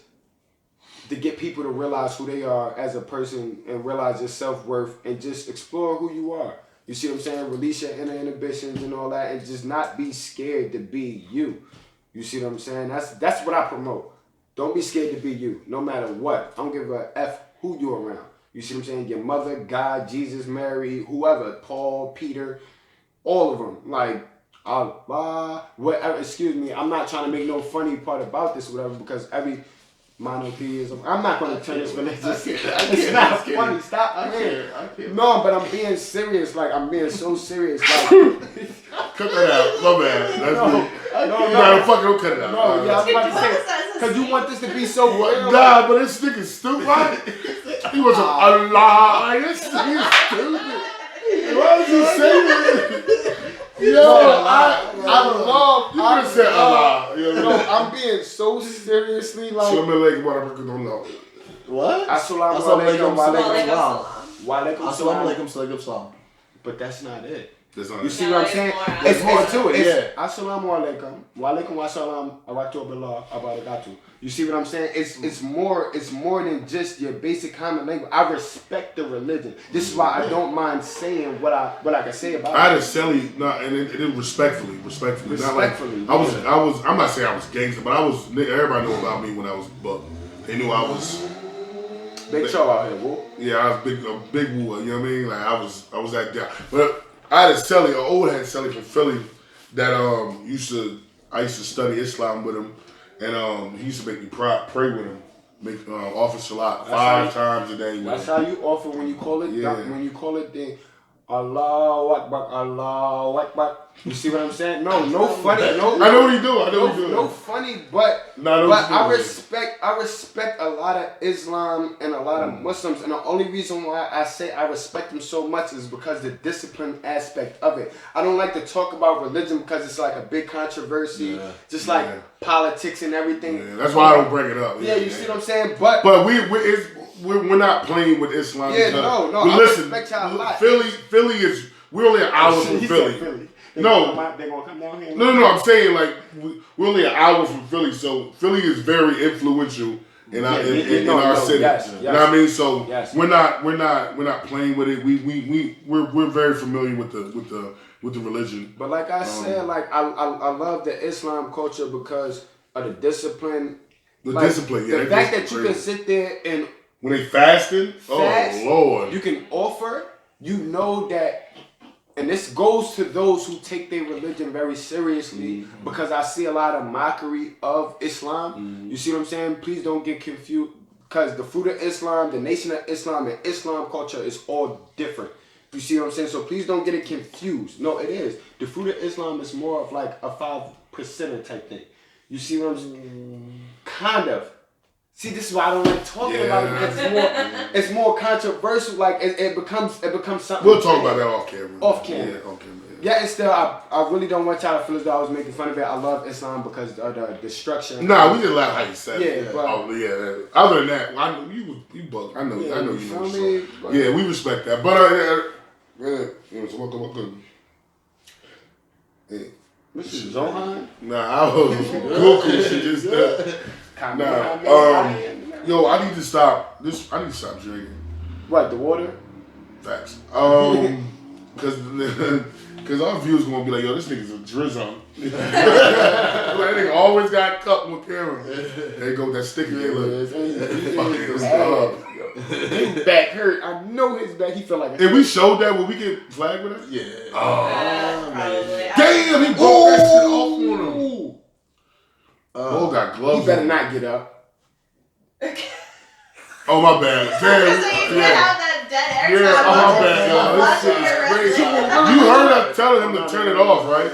to get people to realize who they are as a person and realize their self-worth and just explore who you are. You see what I'm saying? Release your inner inhibitions and all that and just not be scared to be you. You see what I'm saying? That's what I promote. Don't be scared to be you, no matter what. I don't give a F who you're around. You see what I'm saying? Your mother, God, Jesus, Mary, whoever, Paul, Peter, all of them. Like, Allah, whatever, excuse me, I'm not trying to make no funny part about this or whatever because every monotheism, I'm not going to turn this religious. It's not funny, stop. I can't. No, but I'm being serious, like, I'm being so serious, like. Cut that out, my bad. That's me. No, fucking cut it out. No, yeah, I was about to say, because you want this to be so real. Nah, but this nigga's stupid. He was Allah, like, he's stupid. Why did you say that? Yo, I love. You could have said Allah. No, I'm being so seriously like. Assalamu alaikum. What? Assalamu alaikum. Assalamu alaikum. Wa alaikum salam. Salam. But that's not it. You see what I'm saying? It's more to it. It's Assalamu alaikum, wa alaikum wa salam, aratu billah, abarakatuh. You see what I'm saying? It's more than just your basic common language. I respect the religion. This is why I don't mind saying what I can say about it. I had a celly, and it respectfully. Not like, I was. I'm not saying I was gangster, but I was. Everybody knew about me when I was buck. They knew I was. Big show out here, woo. Yeah, I was a big woo. You know what I mean? Like I was that guy. But I had a celly, an old head celly from Philly that I used to study Islam with him, and he used to make me pray with him, offer salat 5 times a day. That's how you offer when you call it. Yeah. When you call it the Allahu Akbar, Allahu Akbar. You see what I'm saying? No funny. No, I know what you do. No funny, but I respect a lot of Islam and a lot of Muslims, and the only reason why I say I respect them so much is because the discipline aspect of it. I don't like to talk about religion because it's like a big controversy, just like politics and everything. Yeah, that's why I don't bring it up. Yeah, you see what I'm saying? But we're not playing with Islam. Yeah, no. But listen, respect y'all a lot. Philly is. We're only an hour from Philly. They gonna come down here. No. I'm saying like we're only an hour from Philly, so Philly is very influential in our city. Yes. You know what I mean? So we're not playing with it. We're very familiar with the religion. But like I said, like I love the Islam culture because of the discipline. The fact that you can sit there and when they fasting, oh Lord, you can offer. You know that. And this goes to those who take their religion very seriously because I see a lot of mockery of Islam. You see what I'm saying? Please don't get confused because the fruit of Islam, the nation of Islam, and Islam culture is all different. You see what I'm saying? So please don't get it confused. No, it is. The fruit of Islam is more of like a 5% type thing. You see what I'm saying? Kind of. See, this is why I don't like talking about it. It's more controversial. Like it becomes something. We'll talk about that off camera. Off camera. Yeah, off camera. Yeah, and still, I really don't want y'all to feel as though I was making fun of it. I love Islam because of the destruction. Nah, we just laugh how you said it. Yeah, but other than that, I know you bug. I know you know. So. Yeah, we respect that. But so welcome. Hey, Mr. Zohan? Nah, I was Goku. She just yo, I need to stop this. I need to stop drinking. What, the water? Facts. Because our viewers gonna be like, yo, this nigga's a drizzle. That nigga always got cut with camera. There you go with that sticky. His back hurt. I know his back. He felt like. And we showed that when we get flagged with that. Yeah. Oh man. Damn, he broke that shit off on him. Oh, got gloves. He better not get up. Oh my bad. Damn. Have that dead air yeah. Oh my bad. This shit is crazy. You heard us telling him to turn it off, right?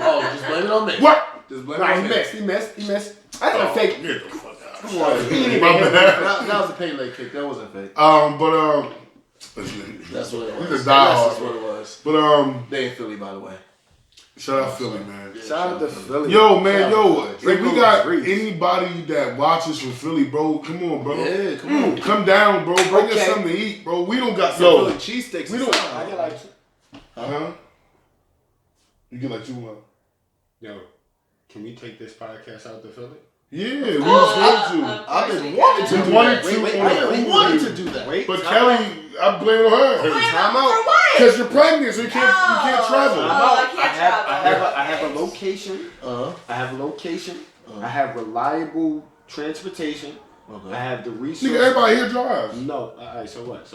Oh, just blame it on me. What? Just blame it on me. He missed. That's a fake. Get the fuck out. Come on. That was a pain leg kick. That wasn't fake. That's what it was. He's a diehard. That's what it was. But they in Philly, by the way. Shout out Philly, man. Yeah, shout out to Philly. Yo, man, if we got anybody that watches from Philly, bro, come on, bro. Yeah, come on. Come down, bro. Bring us something to eat, bro. We don't got some Philly cheesesteaks. We don't. I get like. You get like 2 months. Yo, can we take this podcast out to Philly? Yeah, we was going to. I've been wanting to do that. I've been wanting to do that. But Kelly, I'm blaming on her. Time out. For what? Because you're pregnant, so you can't travel. I have a location. I have a location. I have reliable transportation. Okay. I have the resources. Nigga, everybody here drives. No. Alright, so what?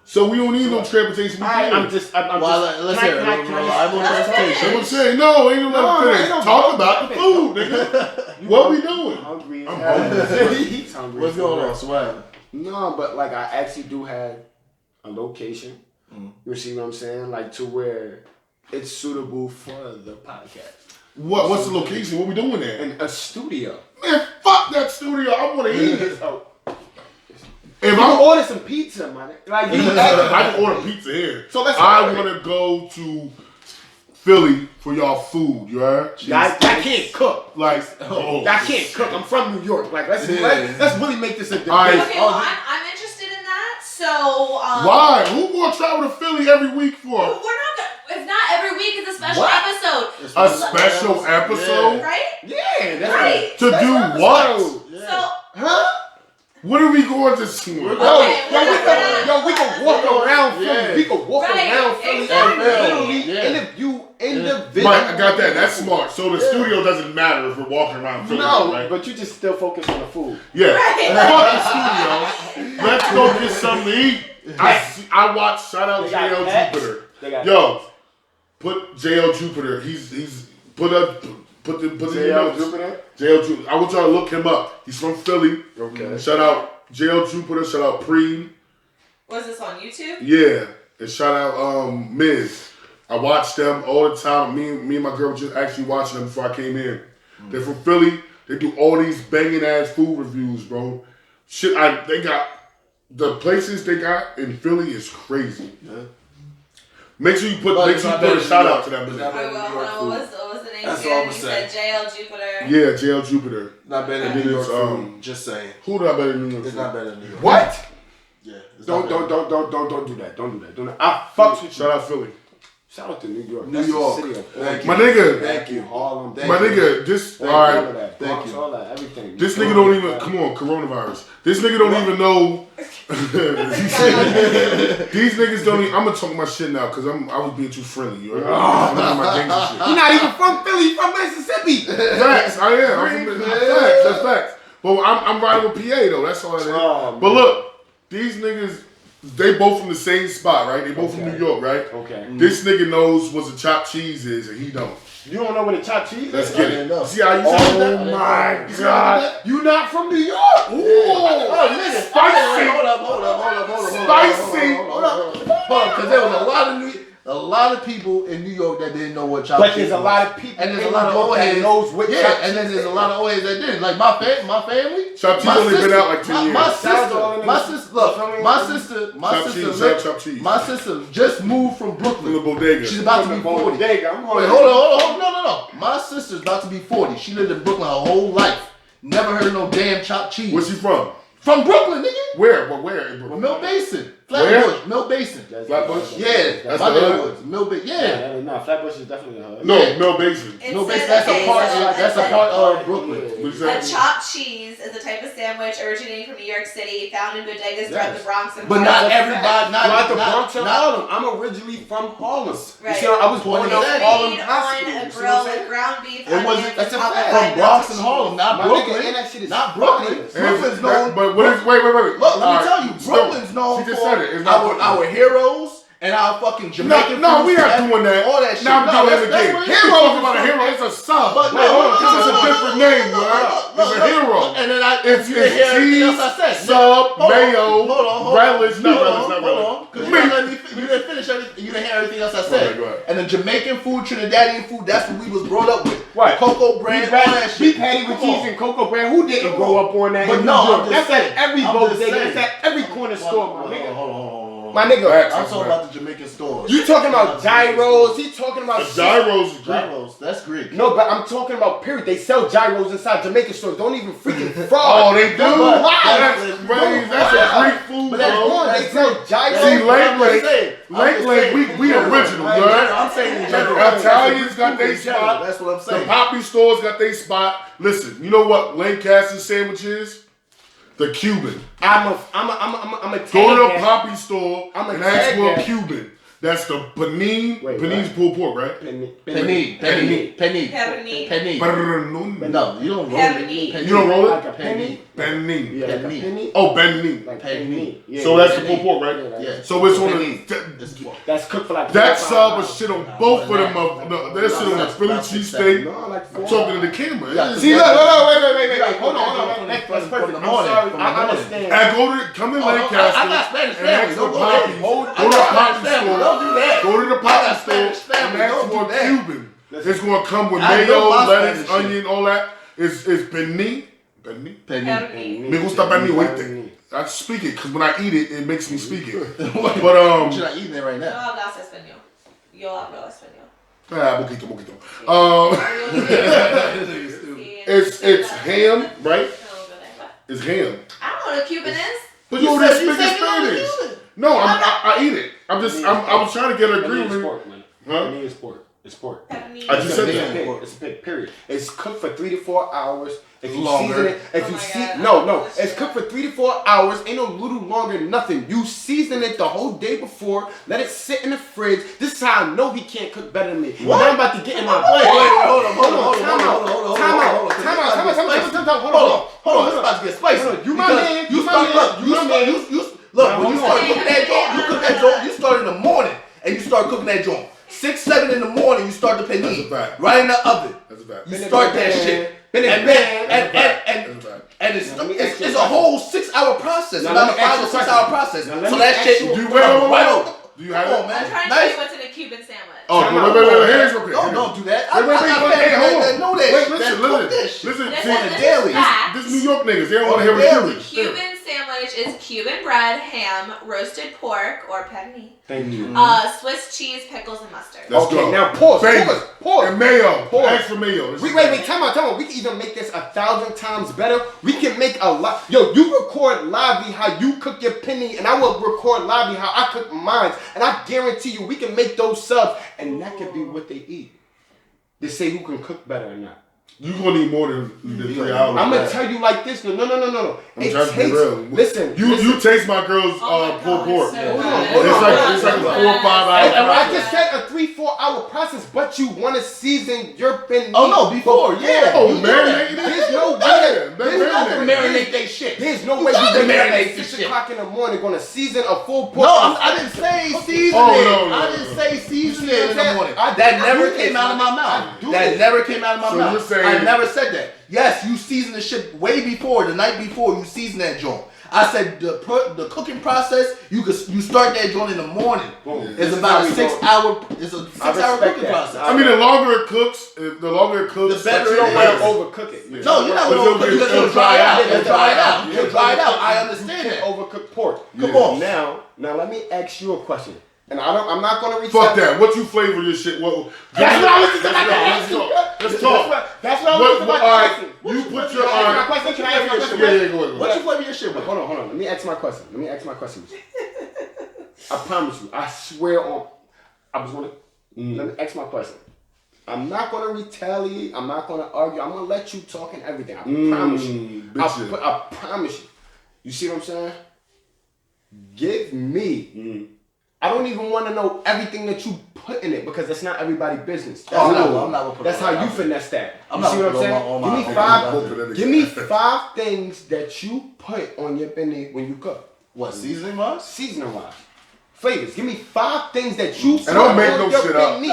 So we don't need no transportation. Let's hear it. Reliable transportation. That's what I'm saying. No, ain't no finish. Talk about the food, nigga. What we doing? I'm hungry. What's going on? So what happened? No, but like I actually do have a location. You see what I'm saying? Like to where it's suitable for the podcast. What's the location? What we doing there? In a studio. Man, fuck that studio. I want to eat it. If I order some pizza, man, like I can order pizza here. So I want to go to Philly for y'all food. You heard? I can't cook. Like, I can't cook. I'm from New York. Like, let's really make this a debate. Okay, well, I'm interested in that. So why? Who gonna travel to Philly every week for? We're not. If not every special episode. A special episode? Right? Yeah, that's Right. To do what? So, What are we going to see? Okay, we're we can walk around Philly. Yeah. We can walk Right, around Philly exactly. and literally Yeah. interview individuals. Right, I got that. That's smart. So the studio doesn't matter if we're walking around Philly, No, right? but you just still focus on the food. Yeah. Right. Fuck the studio. Let's go get something to eat. I watched, shout out They got JL pets. Jupiter. They got Yo, put JL Jupiter. He's put the JL Jupiter. JL Jupiter. I want y'all to look him up. He's from Philly. Okay. Shout out JL Jupiter. Shout out Preem. was this on YouTube? Yeah. And shout out Miz. I watch them all the time. Me and my girl just actually watching them before I came in. They're from Philly. They do all these banging ass food reviews, bro. Shit, they got the places they got in Philly is crazy. Yeah. Make sure you put a shout out to that What business. was the name? That's again? all I'm You saying. said JL Jupiter. Yeah, JL Jupiter. Not better than And New then York it's, food. Just saying. Who do I better than New York? It's not better than New York. What? Yeah. It's Don't not better. do that. Don't do that. I fucks with you. Shout out Philly. Shout out to New York. New That's the York. city of Thank you. My nigga. Thank you. Harlem. Thank My you. nigga, this Thank All alright. of that. Thank Bronx, you. all that. Everything. This nigga don't even come on, coronavirus. This nigga don't even know. These niggas don't even. I'm gonna talk my shit now because I was being too friendly. You know? I'm on my gangster shit. You're not even from Philly. You're from Mississippi. Facts, I am. I'm from facts, that's facts. But I'm riding with PA though. That's all it is. Oh, But man. look, these niggas, they both from the same spot, right? They both from Okay. New York, right? Okay. This nigga knows what the chopped cheese is, and he don't. You don't know what a chopped cheese Let's is? get didn't it. know. See how you said Oh that? my You see God. You not from New York? Ooh, Oh, nigga. spicy. Hold up. Spicy. Hold up. Because there was a lot of people in New York that didn't know what chopped But cheese there's a was. lot of people And there's in a lot of New York old that heads. knows what Yeah, chopped and then cheese there's a is. lot of old heads that didn't. Like my family. Chopped cheese My only been sister- out like 10 years. My Shout out to all sister, them my niggas. sister, look, my Chopped sister, cheese, lived- chopped cheese. my sister just moved from From the Brooklyn. bodega. She's about to be 40. Bodega. I'm Wait, hold on. No. My sister's about to be 40. She lived in Brooklyn her whole life. Never heard of no damn chopped cheese. Where's she from? From Brooklyn, nigga. Where? But where? In Brooklyn? Mill Basin. Where? Flatbush. Mill Basin. Flatbush? Yeah, That's my the hood? neighborhood. Mill Basin. Yeah. No, Flatbush is definitely a hood. No, Yeah. Mill Basin. It Mill says- Basin. That's a okay, part. so That's a it part says- of Brooklyn. What's A that? chopped cheese is a type of sandwich originating from New York City, found in bodegas throughout the Bronx and But Harlem. not everybody. Not the Bronx and not- Harlem. I'm originally from Harlem. Right. You see, I was born Point up exactly. Harlem Made High on School. a You see what grill I'm with saying? ground beef, It wasn't. onions, That's a top fact. line From Bronx melted and Harlem, cheese. not My Brooklyn. nigga, and that shit is Not Brooklyn. fire. Brooklyn's known. But what is? Wait. Look, let me Alright, tell you, still, Brooklyn's known She just for said it. It's not Brooklyn. our heroes and our fucking Jamaican. No, we food, not doing that. All that shit. Now I'm No, doing that's- it that's again. where it Hero is. talking about a hero. It's a sub. But Wait, hold on. This is a no, different no, name, no, man. no, It's a no, hero. And then It's you didn't hear everything cheese, else I said. sub, Hold on, mayo, hold on. relish, not Hold relish, on, not hold relish. on. Because you didn't finish everything. You didn't hear everything else I said. Go ahead. And the Jamaican food, Trinidadian food, that's what we was brought up with. What? Cocoa brand, all that shit. Beef patty with Come cheese on. and cocoa brand. Who didn't Come grow on. up on that? But in no, New York? I'm just That's saying. at every I'm just bodega. saying. That's at every corner store, my nigga. Hold on. My nigga, Facts. I'm talking about the Jamaican stores. you talking about gyros? He talking about Gyros is Greek. Gyros, that's Greek. No, but I'm talking about period. They sell gyros inside Jamaican stores. Don't even freaking Oh, fraud. they do? But- That's crazy. That's a Greek food, But that's bro. good. They sell gyros. See, I'm just saying. we original, I'm man. saying in The general. Italians got their In general, spot. That's what I'm The saying. Poppy stores got their spot. Listen, you know what Lancaster sandwich is? The Cuban. I'm a tag Go to the that. Poppy store I'm a and ask tag for a that. Cuban. That's the panini. Wait, Panini's what? pulled pork, right? Penny. Pepperoni. Panini. No, you don't roll Penny. it. You don't roll Like it? a penny. Panini. Yeah, like a Penny. penny. Oh, panini. Like Penny. Yeah, So yeah, that's the penny. pulled pork, right? Yeah. So it's on Penny. the... That's cooked for like That 4 or 5 sub was hours. shit on both of them. That shit on the Philly cheesesteak. No, like 4 I'm talking to the camera. Yeah. See, look, wait. Hold on. That's From perfect. the I'm morning, sorry. from the I morning. understand. And go to come to Lancaster I got Spanish and family. ask Don't for go there. Poppy. Hold- Go I to the got Poppy Spanish family. store. Don't do that. Go to the I Poppy got store Spanish family. and ask Don't for do that. Cuban. It's gonna come with I mayo, know my lettuce, Spanish onion, all that. It's penny. Penny. Pepperoni. Me gusta penny, oíste. I speak it because when I eat it, it makes me speak it. But You're not eating it right Yo now. hablas español. Yo hablo español. poquito. Sí, It's ham, right? No, but what? It's ham. I don't know what a Cuban is. But you over there You speaking said you don't Spanish. use it. No, I eat it. I was trying to get her Penny is agreement. pork, man. Huh? Penny is pork. It's pork. Pepperoni. I just said that. It's a pig. Period. It's cooked for 3 to 4 hours. If you Longer. season it, no, it's cooked for 3 to 4 hours. Ain't no little longer, nothing. You season it the whole day before. Let it sit in the fridge. This is how I know he can't cook better than me. What? Now I'm about to get in my way. Hold on. Hold on. It's about to get spicy. You my man. Look, when you start cooking that joint, you cook that joint. You start in the morning and you start cooking that joint. 6, 7 in the morning, you start the panini. That's a fact. Right in the oven. That's a fact. You start that shit. And it's a whole 6-hour process. Not a 5 or 6 hour process. So that shit. Do you right on. Do you have Come on, it? man. I'm trying to tell you what's in a Cuban sandwich. Oh, wait. Here's real quick. Don't do that. Wait, hold on. Know that. Wait, That listen. cook that shit. Listen, This see, is daily. facts. this New York niggas, they don't want to hear what daily. Cubans. Cuban sandwich is Cuban bread, ham, roasted pork or penne, Thank you. Swiss cheese, pickles, and mustard. Let's Okay, go. now pause. And mayo. Pause. Extra mayo. Wait, time out. We can even make this 1,000 times better. We can make a lot. Yo, you record lively how you cook your penny, and I will record lively how I cook mine. And I guarantee you, we can make those subs, and that could be what they eat. They say who can cook better or not. You gonna need more than 3 hours. I'm gonna tell you like this. No. I'm trying to be real. Listen. You taste my girl's pulled pork. so It's like a 4 or 5 hour And I process. just said a 3-4 hour process, but you want to season your penny. Oh no, before, yeah. Oh, You marinate it. There's no way. There's no way to marinate that shit. There's no way you gotta can marinate marinate this 6 shit. o'clock in the morning gonna season a full pork. No, I didn't say season Oh, it. no. I didn't say season You see it what in I'm the morning. saying? That I never do came this. out of my I mouth. do That this. never came out of my So mouth. you're saying- I never said that. Yes, you season the shit way before, the night before you season that joint. I said the cooking process, you start that joint in the morning. Boom. It's about a 6 hour. It's a 6 hour respect cooking that. process. I mean, the longer it cooks, the The but better you it don't is. want to overcook it. No, you're not But gonna overcook it because it'll dry out. Yeah, It'll dry out. yeah. It'll dry out. I understand You can't that. overcook pork. Come on. Now let me ask you a question. And I'm not gonna reach Fuck that. What you flavor your shit? What? That's what I was just about to Let's ask you. talk. Let's talk. That's what I was just about to All ask right, you. you put your Can I ask my question? Can I ask my question? Yeah, go ahead. What you flavor your shit with? Hold on. Let me ask my question. I promise you. I swear on. I was gonna. Let me ask my question. I'm not gonna retaliate. I'm not gonna argue. I'm gonna let you talk and everything. I promise you. bitch. I promise you. You see what I'm saying? Give me. I don't even want to know everything that you put in it because that's not everybody's business. That's I'm how- not gonna put That's it how on you my- finesse that. I'm You not see what I'm gonna put it saying? on Give my- me on five. my- Give me 5 things that you put on your penny when you cook. What, seasoning wise? Seasoning wise, flavors. Give me 5 things that you. And don't make on no your shit up. penny.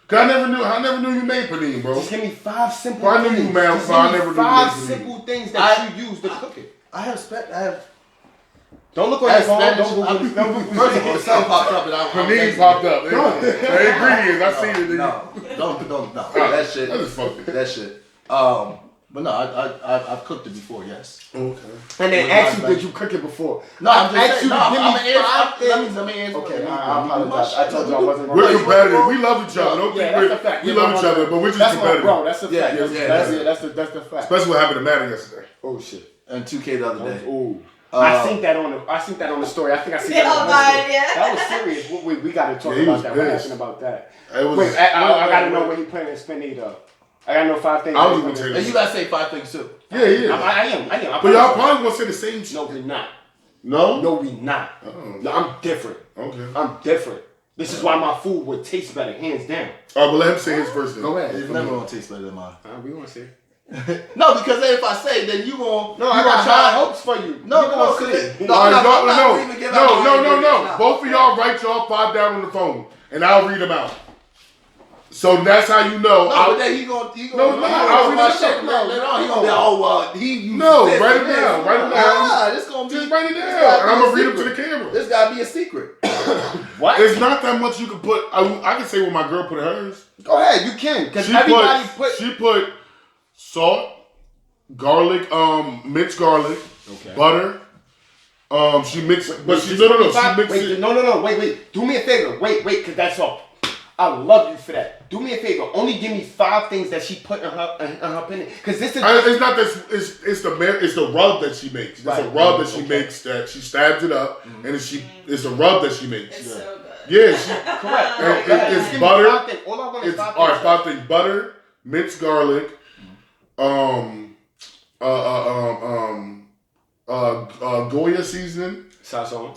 Cause I never knew you made panini, bro. Just give me 5 simple. Well, I knew things. you, man, Just so I give me never knew you 5 made simple things that you use to cook it. I have. Don't look on your phone. Don't Google. First of all, something popped up and Panini popped up. The ingredients, I seen it. No. That shit. I just fucked it. That shit. But no, I've cooked it before. Yes. Okay. And then ask you, did you cook it before? No, I'm just asked saying. you No, to give I'm me gonna 5 answer. things. Let me answer. Okay, Let me I do my apologize. shit. I told you I wasn't We're gonna. competitive. We love each other. Don't Yeah, think that's we're. a fact. We love each other, but we're just That's my competitive. bro. That's a fact. Yeah, That's the fact. Especially what happened to Maddie yesterday. Oh shit. And 2K the other day. Ooh. I seen that on the story. I think I seen that on the story. Yeah. That was serious. We got to talk Yeah, he about was that. What pissed. happened about that? It was. Wait, I got to know where he planning to spend it up. I got to know 5 things. I was that he gonna planning tell And you gotta say 5 things too. Yeah, yeah. I am. But y'all probably gonna say the same shit. No, we not. No. No, we not. Oh. No, I'm different. Okay. I'm different. This is why my food would taste better, hands down. All right, but let him say his first thing. Go ahead. It's never gonna taste better than mine. We gonna see. No, because then if I say, then you gonna. No, you I gonna got high hopes for you. No, You no, gonna no, see. no, All right, I'm not even giving out my ingredients. No. Both of y'all write y'all 5 down on the phone, and I'll read them out. So that's how you know. No, but then he gonna. No, I'll read my it shit out. later on. He gonna be oh well. He used No, this write and it down. this. Write it down. Nah, this gonna be. Just write it this down, gotta and be I'm a gonna read them to secret. the camera. This gotta be a secret. What? It's not that much you can put. I can say what my girl put in hers. Go ahead, you can. Because She everybody She put salt, garlic, minced garlic, butter. She mixed, but she no. She mixed it. No. Wait. Do me a favor. Wait, because that's all. I love you for that. Do me a favor. Only give me 5 things that she put in her penny. Because this is. It's not this. It's the rub that she makes. It's a Right. rub that she makes that she stabs it up, and it's a rub that she makes. It's so good. Yeah, Correct. it's butter. All I want is All right, 5 things: butter, minced garlic, Goya seasoning, Sazon.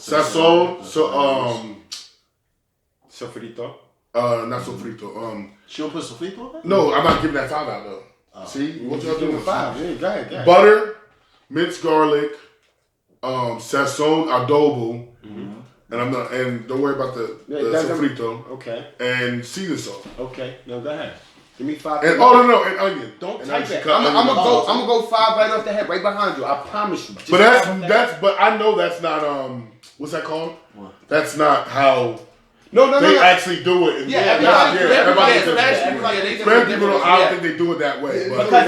Sofrito. Not sofrito. She'll put sofrito on that? No, I'm not giving that 5 out though. See, what y'all doing? 5. Yeah, go ahead. Butter, minced garlic, sazon adobo, and I'm not. And don't worry about the sofrito. Okay. And season salt. Okay. No, go ahead. Give me 5. And no, and onion. Don't and type it. onion. I'm gonna go 5 right off the head, right behind you. I promise you. But but I know that's not what's that called? What? That's not how. No. They actually do it. Everybody Spanish people don't. I don't think they do it that way. But because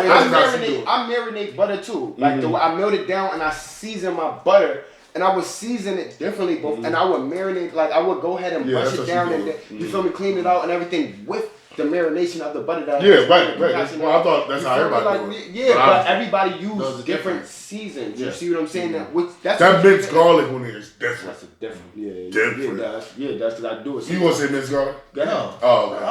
I marinate butter too. Like I melt it down and I season my butter. And I would season it differently, and I would marinate. Like I would go ahead and brush it down and you feel me, clean it out and everything with the marination of the butter. That right. Well, I thought that's how everybody do it. Yeah, but everybody uses different seasons. You see what I'm saying? That minced garlic one is different. That's a different. Different. That's what I do it. You want to say minced garlic? No. Oh, okay.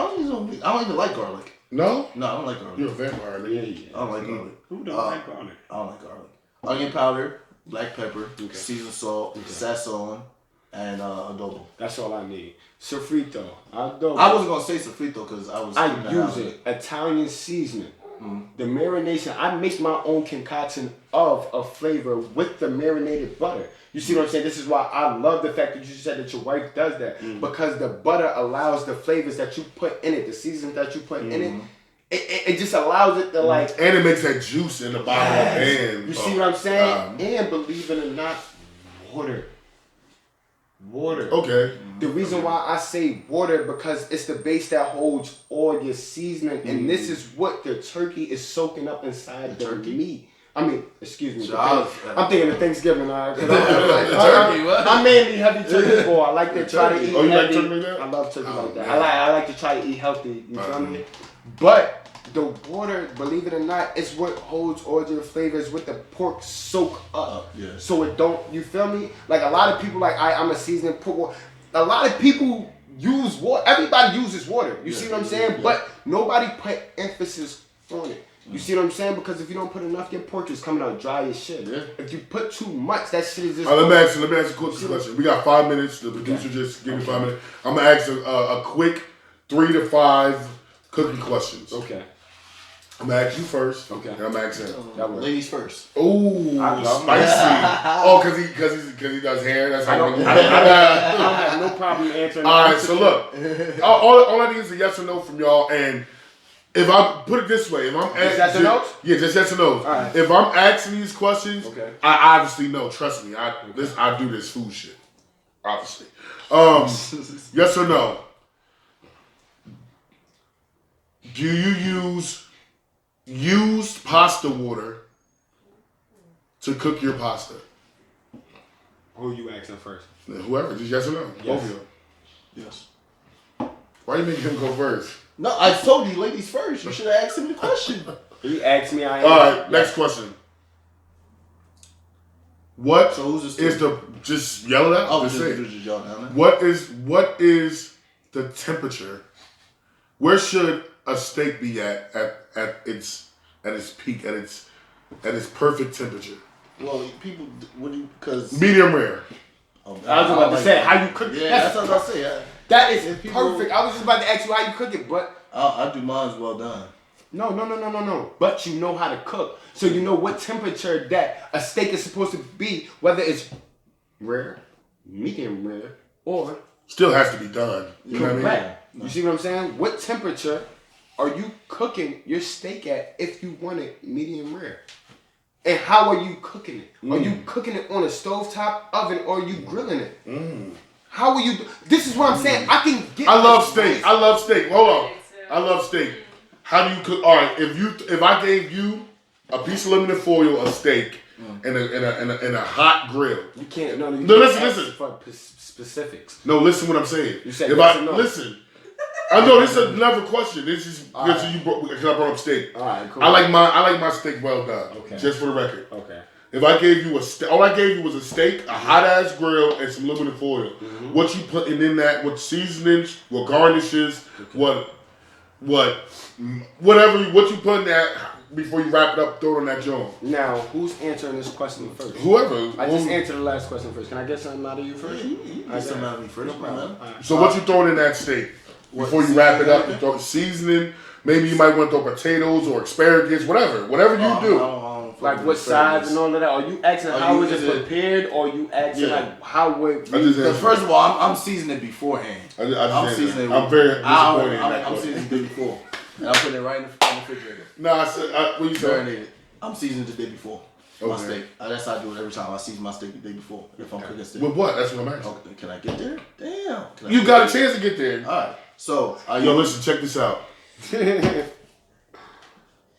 I don't even like garlic. No? No, I don't like garlic. You're a vampire. Yeah. I don't like garlic. Who don't like garlic? I don't like garlic. Onion powder, black pepper, seasoned salt, sazon, and adobo. That's all I need. Sofrito, adobo. I wasn't gonna say sofrito because I use it. Italian seasoning. The marination. I make my own concoction of a flavor with the marinated butter. You see what I'm saying? This is why I love the fact that you said that your wife does that because the butter allows the flavors that you put in it, the seasons that you put in it. It just allows it to like, and it makes that juice in the bottom. And you see what I'm saying? And believe it or not, water. Okay. The reason why I say water because it's the base that holds all your seasoning, and this is what the turkey is soaking up inside the meat. I mean, excuse me. I'm thinking of Thanksgiving. I'm mainly heavy turkey boy. I like to try to eat heavy. Like turkey like that? I love turkey like that. I like to try to eat healthy. You feel me? But the water, believe it or not, is what holds all your flavors with the pork soak up. Yeah. So it don't, you feel me? Like a lot of people, like I'm a seasoned pork. A lot of people use water. Everybody uses water. You see what I'm saying? But nobody put emphasis on it. You see what I'm saying? Because if you don't put enough, your pork is coming out dry as shit. Yeah. If you put too much, that shit is just. Let me ask you a quick question. We got 5 minutes. The producer just gave me 5 minutes. I'm gonna ask a quick 3 to 5 cooking questions. Okay. I'm gonna ask you first. Okay. And I'm gonna ask him. Ladies first. Ooh, spicy. Because he does hair. That's how I don't have no problem answering. All right, so look, all I need is a yes or no from y'all. And if I put it this way, if I'm just yes or no's? Yeah, just yes or no's. Right. If I'm asking these questions, I obviously know. Trust me, I do this food shit. Obviously, yes or no? Do you use used pasta water to cook your pasta? Who are you asking first? Whoever, just yes or no. Yes. Both of you. Yes. Why you making him go first? No, I told you ladies first. You should have asked him the question. He asked me. All right, next question. What So who's is the just yell it out? Oh, just say it. just yelling out, man. What is the temperature? Where should a steak be at its peak, at its perfect temperature? Well, people, because Medium rare. I was about to say how you cook. Yeah, that's what I was about to say. That is perfect. I was just about to ask you how you cook it, but I do mine well done. No. But you know how to cook, so you know what temperature that a steak is supposed to be, whether it's rare, medium rare, or still has to be done. You know what I mean? You see what I'm saying? What temperature are you cooking your steak at if you want it medium rare? And how are you cooking it? Are you cooking it on a stovetop oven or are you grilling it? How are you? This is what I'm saying. I can get. I love steak. Hold on. I love steak. How do you cook? All right. If I gave you a piece of aluminum foil, a steak, and a hot grill, you can't. No, listen. For specifics. No, listen what I'm saying. You said listen. I know this is another question. This is because I brought up steak. All right, cool. I like my steak well done. Okay. Just for the record. Okay. If I gave you all I gave you was a steak, a hot ass grill, and some aluminum foil. What you putting in that? What seasonings? What garnishes? Whatever? What you putting that before you wrap it up? Throw it on that joint. Now, who's answering this question first? Whoever. I just answered the last question first. Can I get something out of you first? I get something out of me first. So what you throwing in that steak before you wrap it up? You throw seasoning. Maybe you might want to throw potatoes or asparagus, whatever you do. Like what size and all of that? Are you asking how is it prepared, or you asking like how would? First of all, I'm seasoning it beforehand. I'm seasoning it. I'm very disappointed in that I'm seasoning it the day before, and I'm putting it right in the refrigerator. No, I said what you marinated. I'm seasoning it the day before. My steak. That's how I do it every time. I season my steak the day before if I'm cooking steak. With what? That's what I'm asking. Okay, can I get there? Damn. You got a chance to get there. All right. So, listen, check this out.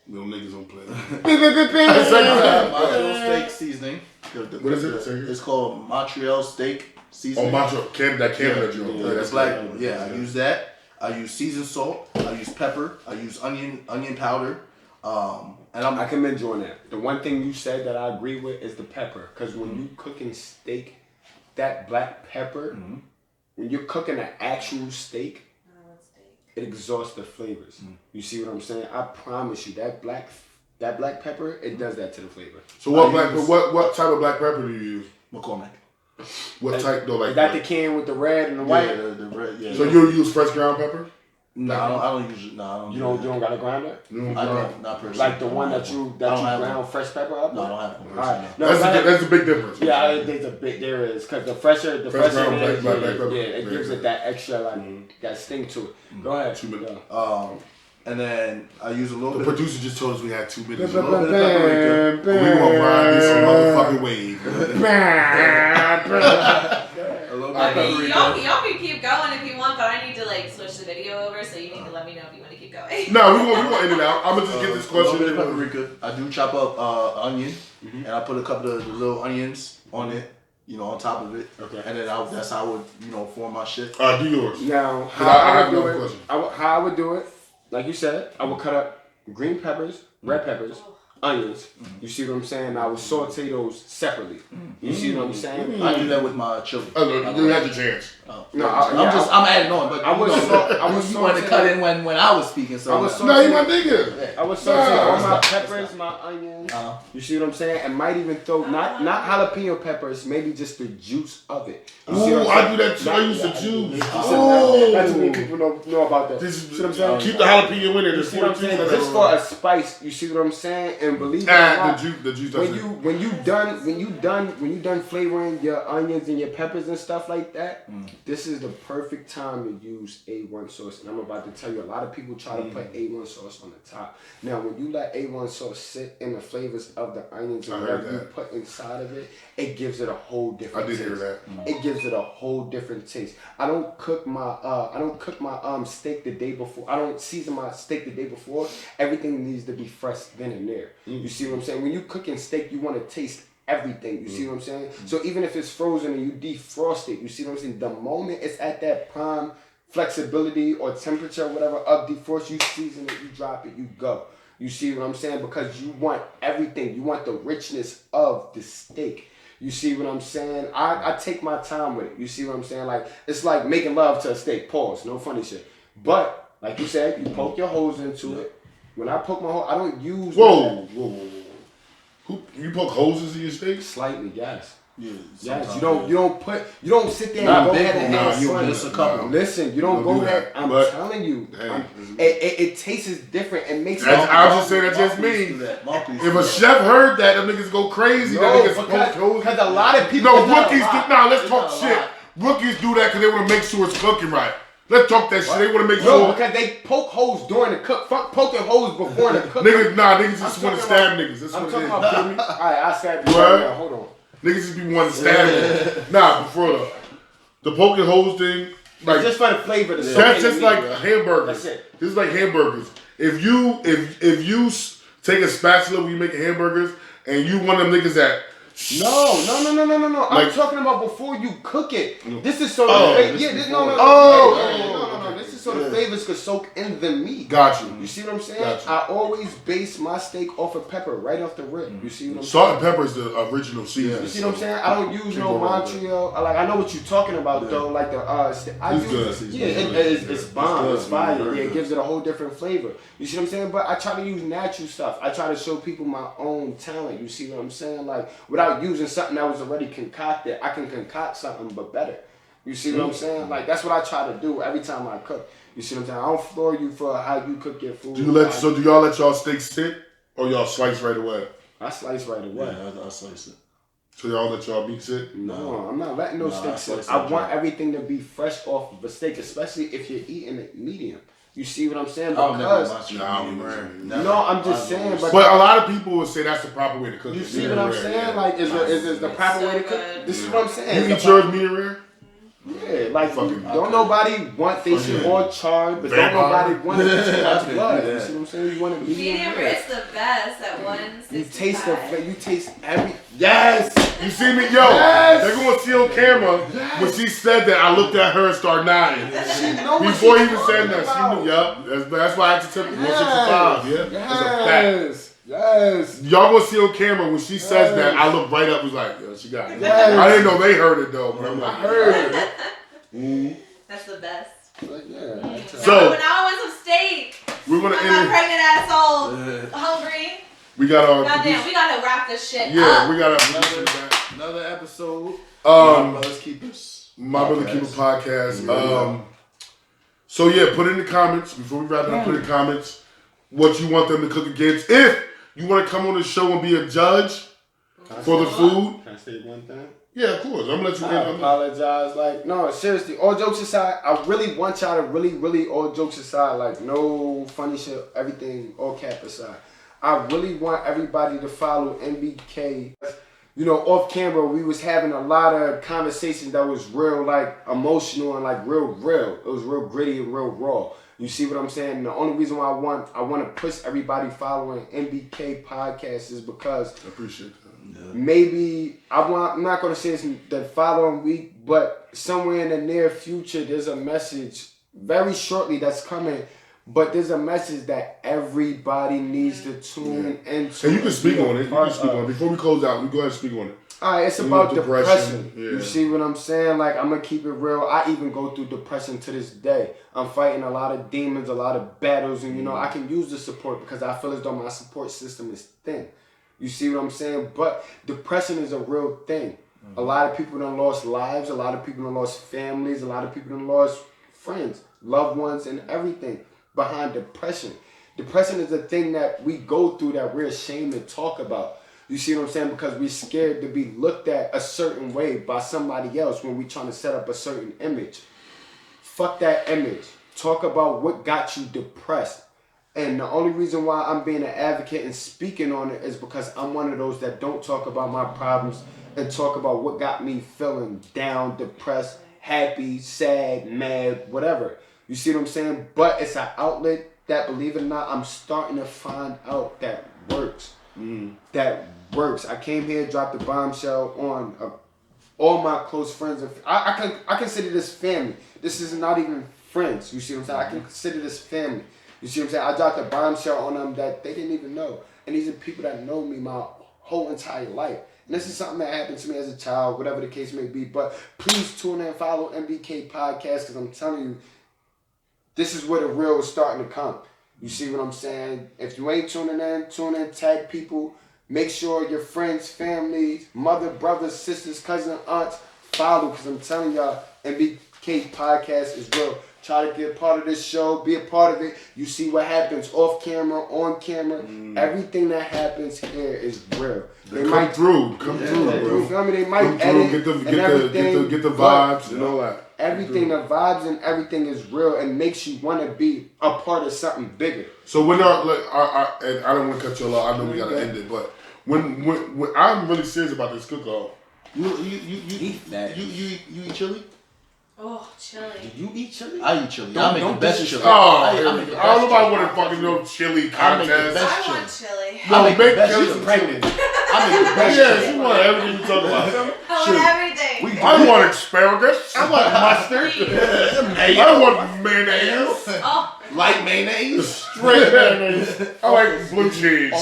Little niggas don't play. Montreal steak seasoning. What is it? It's called Montreal steak seasoning. Oh, Montreal, Canada joint. Yeah, that's black. Yeah, I use that. I use seasoned salt. I use pepper. I use onion powder. And I commend you on that. The one thing you said that I agree with is the pepper, because when you cooking steak, that black pepper, when you're cooking an actual steak, it exhausts the flavors. You see what I'm saying? I promise you that black pepper, it does that to the flavor. So what type of black pepper do you use? McCormick. What type though? Like is that the can with the red and the white? Yeah, the red. Yeah. So you use fresh ground pepper? No, I don't use it. No, I don't. You don't got a grinder? I don't. Not personally. Like the one that you ground fresh pepper up? No, I don't have one. Alright. No, that's a big difference. Yeah, there is, because the fresher ground it is, black pepper. it gives it that extra that sting to it. Go ahead. 2 minutes. And then I use a little bit. The producer just told us we had 2 minutes. A little bit of paprika. We gonna ride this motherfucking wave. A little bit of paprika. Y'all can keep going if you want, but I need to switch the video over, so you need to let me know if you want to keep going. No, we gonna end it out. I'm gonna just get this question. A little bit of paprika. I do chop up onion, and I put a couple of the little onions on it. On top of it. Okay. And then that's how I would, form my shit. Do yours. Now, how I have no question. How I would do it, like you said, I would cut up green peppers, red peppers, onions. You see what I'm saying? I would saute those separately. You see what I'm saying? I do that with my chili. Oh, no, you had the chance. No, I'm adding on, but you wanted to cut in when I was speaking, so. No, you my nigga. I would saute all my peppers, my onions. You see what I'm saying? And might even throw not jalapeno peppers, maybe just the juice of it. Ooh, I do that too. I use the juice. Not too many people know about that. You see what I'm saying? Keep the jalapeno in there. You see what I'm saying? Just for a spice. You see what I'm saying? And believe it or not, the juice. When you done flavoring your onions and your peppers and stuff like that, this is the perfect time to use A1 sauce. And I'm about to tell you, a lot of people try to put A1 sauce on the top. Now, when you let A1 sauce sit in the flavors of the onions and whatever you put inside of it, it gives it a whole different taste. I did hear that. It gives it a whole different taste. I don't cook my steak the day before. I don't season my steak the day before. Everything needs to be fresh then and there. You see what I'm saying? When you cooking steak, you want to taste everything. You see what I'm saying? So even if it's frozen and you defrost it, you see what I'm saying? The moment it's at that prime flexibility or temperature, whatever, of defrost, you season it, you drop it, you go. You see what I'm saying? Because you want everything. You want the richness of the steak. You see what I'm saying? I take my time with it. You see what I'm saying? Like, it's like making love to a steak. Pause. No funny shit. But, like you said, you poke your holes into it. When I poke my hole, I don't use... Whoa. You poke holes in your steak? Slightly, yes. Yeah, yes, you don't sit there and go ahead and just a couple. Listen, you don't go ahead. I'm telling you, it tastes different and makes. I was just saying that just me. If a chef heard that, them niggas go crazy. Because a lot of people. No, rookies do. Nah, let's talk shit. Rookies do that because they want to make sure it's cooking right. Let's talk that shit. They want to make sure. No, because they poke holes during the cook. Fuck poking holes before the cook. Niggas just want to stab niggas. That's what it is. I'm talking about. All right, I stab you right now. Hold on. Niggas just be wanting to stab niggas. Nah, before the poking holes thing. Like, just for the flavor. That's just like hamburgers. That's it. This is like hamburgers. If you take a spatula when you make hamburgers and you one of them niggas that. No. I'm talking about before you cook it. This is so. No. This is so the flavors could soak in the meat. Got you. You see what I'm saying? I always base my steak off of pepper, right off the rip. You see what I'm saying? Salt and pepper is the original seasoning. You see what I'm saying? I don't use no Montreal. Like I know what you're talking about though. Like the it's bomb. It's fire. Yeah, it gives it a whole different flavor. You see what I'm saying? But I try to use natural stuff. I try to show people my own talent. You see what I'm saying? Like without using something that was already concocted, I can concoct something but better. You see what I'm saying? Like that's what I try to do every time I cook. You see what I'm saying? I don't floor you for how you cook your food. Do y'all let y'all steaks sit or y'all slice right away? I slice right away. Yeah, I slice it. So y'all let y'all meat sit? No, I'm not letting those steaks sit. I want everything to be fresh off of a steak, especially if you're eating it medium. You see what I'm saying? Because I'm just saying. But a lot of people would say that's the proper way to cook. You see what I'm saying? Like, is the proper way to cook? This is what I'm saying. You eat yours medium rare? Yeah, like don't nobody want they shit all charred, but don't nobody want it too much blood. You see what I'm saying? You want it medium rare. It's the best at 165. You taste the you taste every You see me, they're gonna see on camera when she said that. I looked at her and started nodding. Before he even said that, she knew. Yup, that's why I just took 165. Yeah, that's a fact. Yes. Y'all gonna see on camera when she says that. I look right up, was like, yo, she got it. I didn't know they heard it though, but I'm like, I heard it. That's the best. Yeah. So now I want some steak. We're gonna I'm not pregnant asshole. Hungry. We got our. Goddamn, we gotta wrap this shit up. Yeah, we got another episode. My Brother's Keepers. My Brother Keeper podcast. So yeah, put in the comments before we wrap it up. Put in the comments what you want them to cook against. If you want to come on the show and be a judge for the food. Can I say one thing? Yeah, of course. I'm gonna let you. I apologize. Like, no, seriously. All jokes aside, I really want y'all to really, all jokes aside, like, no funny shit, everything, all cap aside. I really want everybody to follow MBK. You know, off camera, we was having a lot of conversations that was real, like, emotional and, like, real. It was real gritty and real raw. You see what I'm saying? And the only reason why I want to push everybody following MBK podcast is because I appreciate that. Yeah. Maybe I'm not going to say it's the following week, but somewhere in the near future, there's a message very shortly that's coming. But there's a message that everybody needs to tune into. And you can speak on it. Before we close out, we go ahead and speak on it. All right, it's about depression. Yeah. You see what I'm saying? Like, I'm going to keep it real. I even go through depression to this day. I'm fighting a lot of demons, a lot of battles, and, you know, I can use the support because I feel as though my support system is thin. You see what I'm saying? But depression is a real thing. A lot of people done lost lives. A lot of people done lost families. A lot of people done lost friends, loved ones, and everything behind depression. Depression is a thing that we go through that we're ashamed to talk about. You see what I'm saying? Because we're scared to be looked at a certain way by somebody else when we're trying to set up a certain image. Fuck that image. Talk about what got you depressed. And the only reason why I'm being an advocate and speaking on it is because I'm one of those that don't talk about my problems and talk about what got me feeling down, depressed, happy, sad, mad, whatever. You see what I'm saying? But it's an outlet that, believe it or not, I'm starting to find out that works. That works. I came here, dropped the bombshell on all my close friends. And I consider this family. This is not even friends. You see what I'm saying? I can consider this family. You see what I'm saying? I dropped a bombshell on them that they didn't even know. And these are people that know me my whole entire life. And this is something that happened to me as a child, whatever the case may be. But please tune in and follow MBK Podcast because I'm telling you, this is where the real is starting to come. You see what I'm saying? If you ain't tuning in, tune in, tag people. Make sure your friends, families, mother, brothers, sisters, cousins, aunts follow because I'm telling y'all, MBK Podcast is real. Try to get a part of this show, be a part of it. You see what happens off camera, on camera. Everything that happens here is real. They might come through, bro. You feel me? They might edit get the vibes and all that. Everything, the vibes and everything is real and makes you want to be a part of something bigger. So when and I don't want to cut you off. I know we gotta end it, but when I'm really serious about this cook-off. You eat chili? Oh, chili. Do you eat chili? I eat chili. I make the best chili. I don't know if I want to fucking know chili contest. I want chili. I make the best chili. I make the best Yeah, chicken. she want everything you talk about. I want everything. I want asparagus. I want mustard. Please. I want mayonnaise. Oh, Like mayonnaise? Straight mayonnaise. I like blue cheese.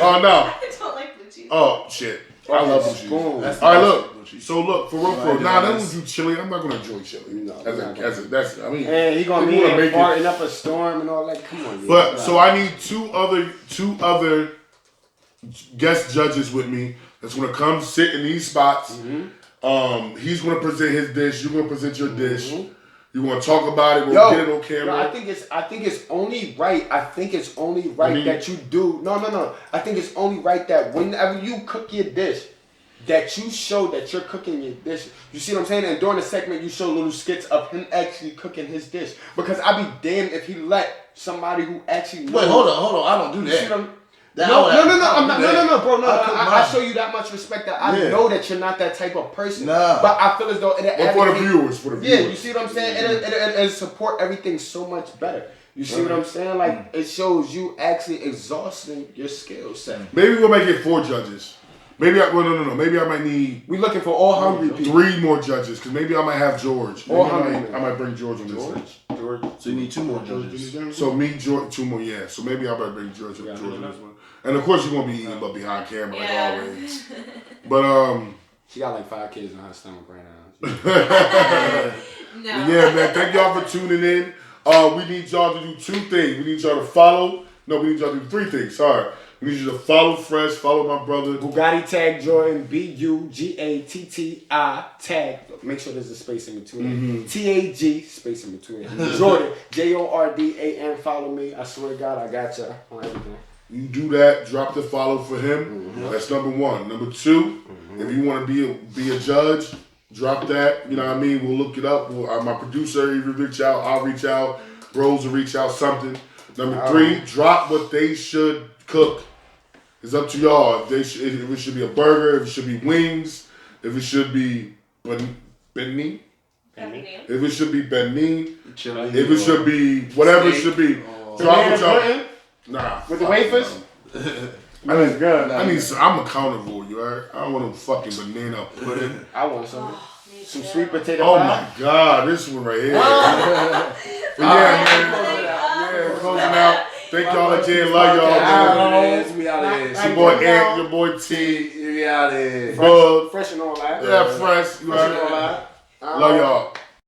Oh no. I don't like blue cheese. Oh shit. I love blue cheese. Spoon. That's All right, the look. So look, for real, nah, that was do chili. I'm not gonna enjoy chili. No, That's I mean, and he gonna if be you wanna there make it- farting up a storm and all that. Come on, But so I need two other guest judges with me that's gonna come sit in these spots. He's gonna present his dish. You're gonna present your dish. You're gonna talk about it. We'll get it on camera. No, I think it's only right. I think it's only right that you do. No. I think it's only right that whenever you cook your dish, that you show that you're cooking your dish. You see what I'm saying? And during the segment, you show little skits of him actually cooking his dish. Because I'd be damned if he let somebody who actually knows. Wait, hold on. I don't do You see that. what I'm That- No, I would- I'm not. No, bro. No, I cook I mine. show you that much respect that I Yeah. know that you're not that type of person. Nah. But I feel as though it But for the viewers, Yeah, you see what I'm saying? It support everything so much better. You see what I'm saying? Like it shows you actually exhausting your skill set. Maybe we'll make it 4 judges. Maybe no. Maybe I might need We looking for all hungry people. 3 more judges because maybe I might have George. Maybe All hungry. I might bring George on this list. George. So you need 2 more judges. So me, George, 2 more, yeah. So maybe I might bring George on this one. And of course you're gonna be eating but behind camera like always. But She got like 5 kids in her stomach right now. No. yeah, man. Thank y'all for tuning in. We need y'all to do 2 things. We need y'all to follow. No, we need y'all to do 3 things. Sorry. We need you to follow Fresh, follow my brother. Bugatti tag Jordan, BUGATTI tag. Make sure there's a space in between. TAG, space in between. Jordan, JORDAN. Follow me. I swear to God, I got you on everything. You do that, drop the follow for him. That's number 1. Number 2, if you want to be a judge, drop that. You know what I mean? We'll look it up. My producer even reach out. I'll reach out. Bros will reach out. Something. Number 3, drop what they should cook. It's up to y'all. If it should be a burger, if it should be wings, if it should be beni, if it should be beni, if it should be whatever it should be. Drop what y'all. Nah. With the wafers? That's good. I'm a carnivore, you heard? I don't want no fucking banana pudding. I want some sweet potato Oh pie. my God, this one right here. But yeah, man. Yeah, closing out. Thank y'all again. Love y'all, man. We out of It's here. your boy Ant, your boy T. We out of here. Bug. Fresh and all that. Yeah, Fresh. You heard? Love y'all.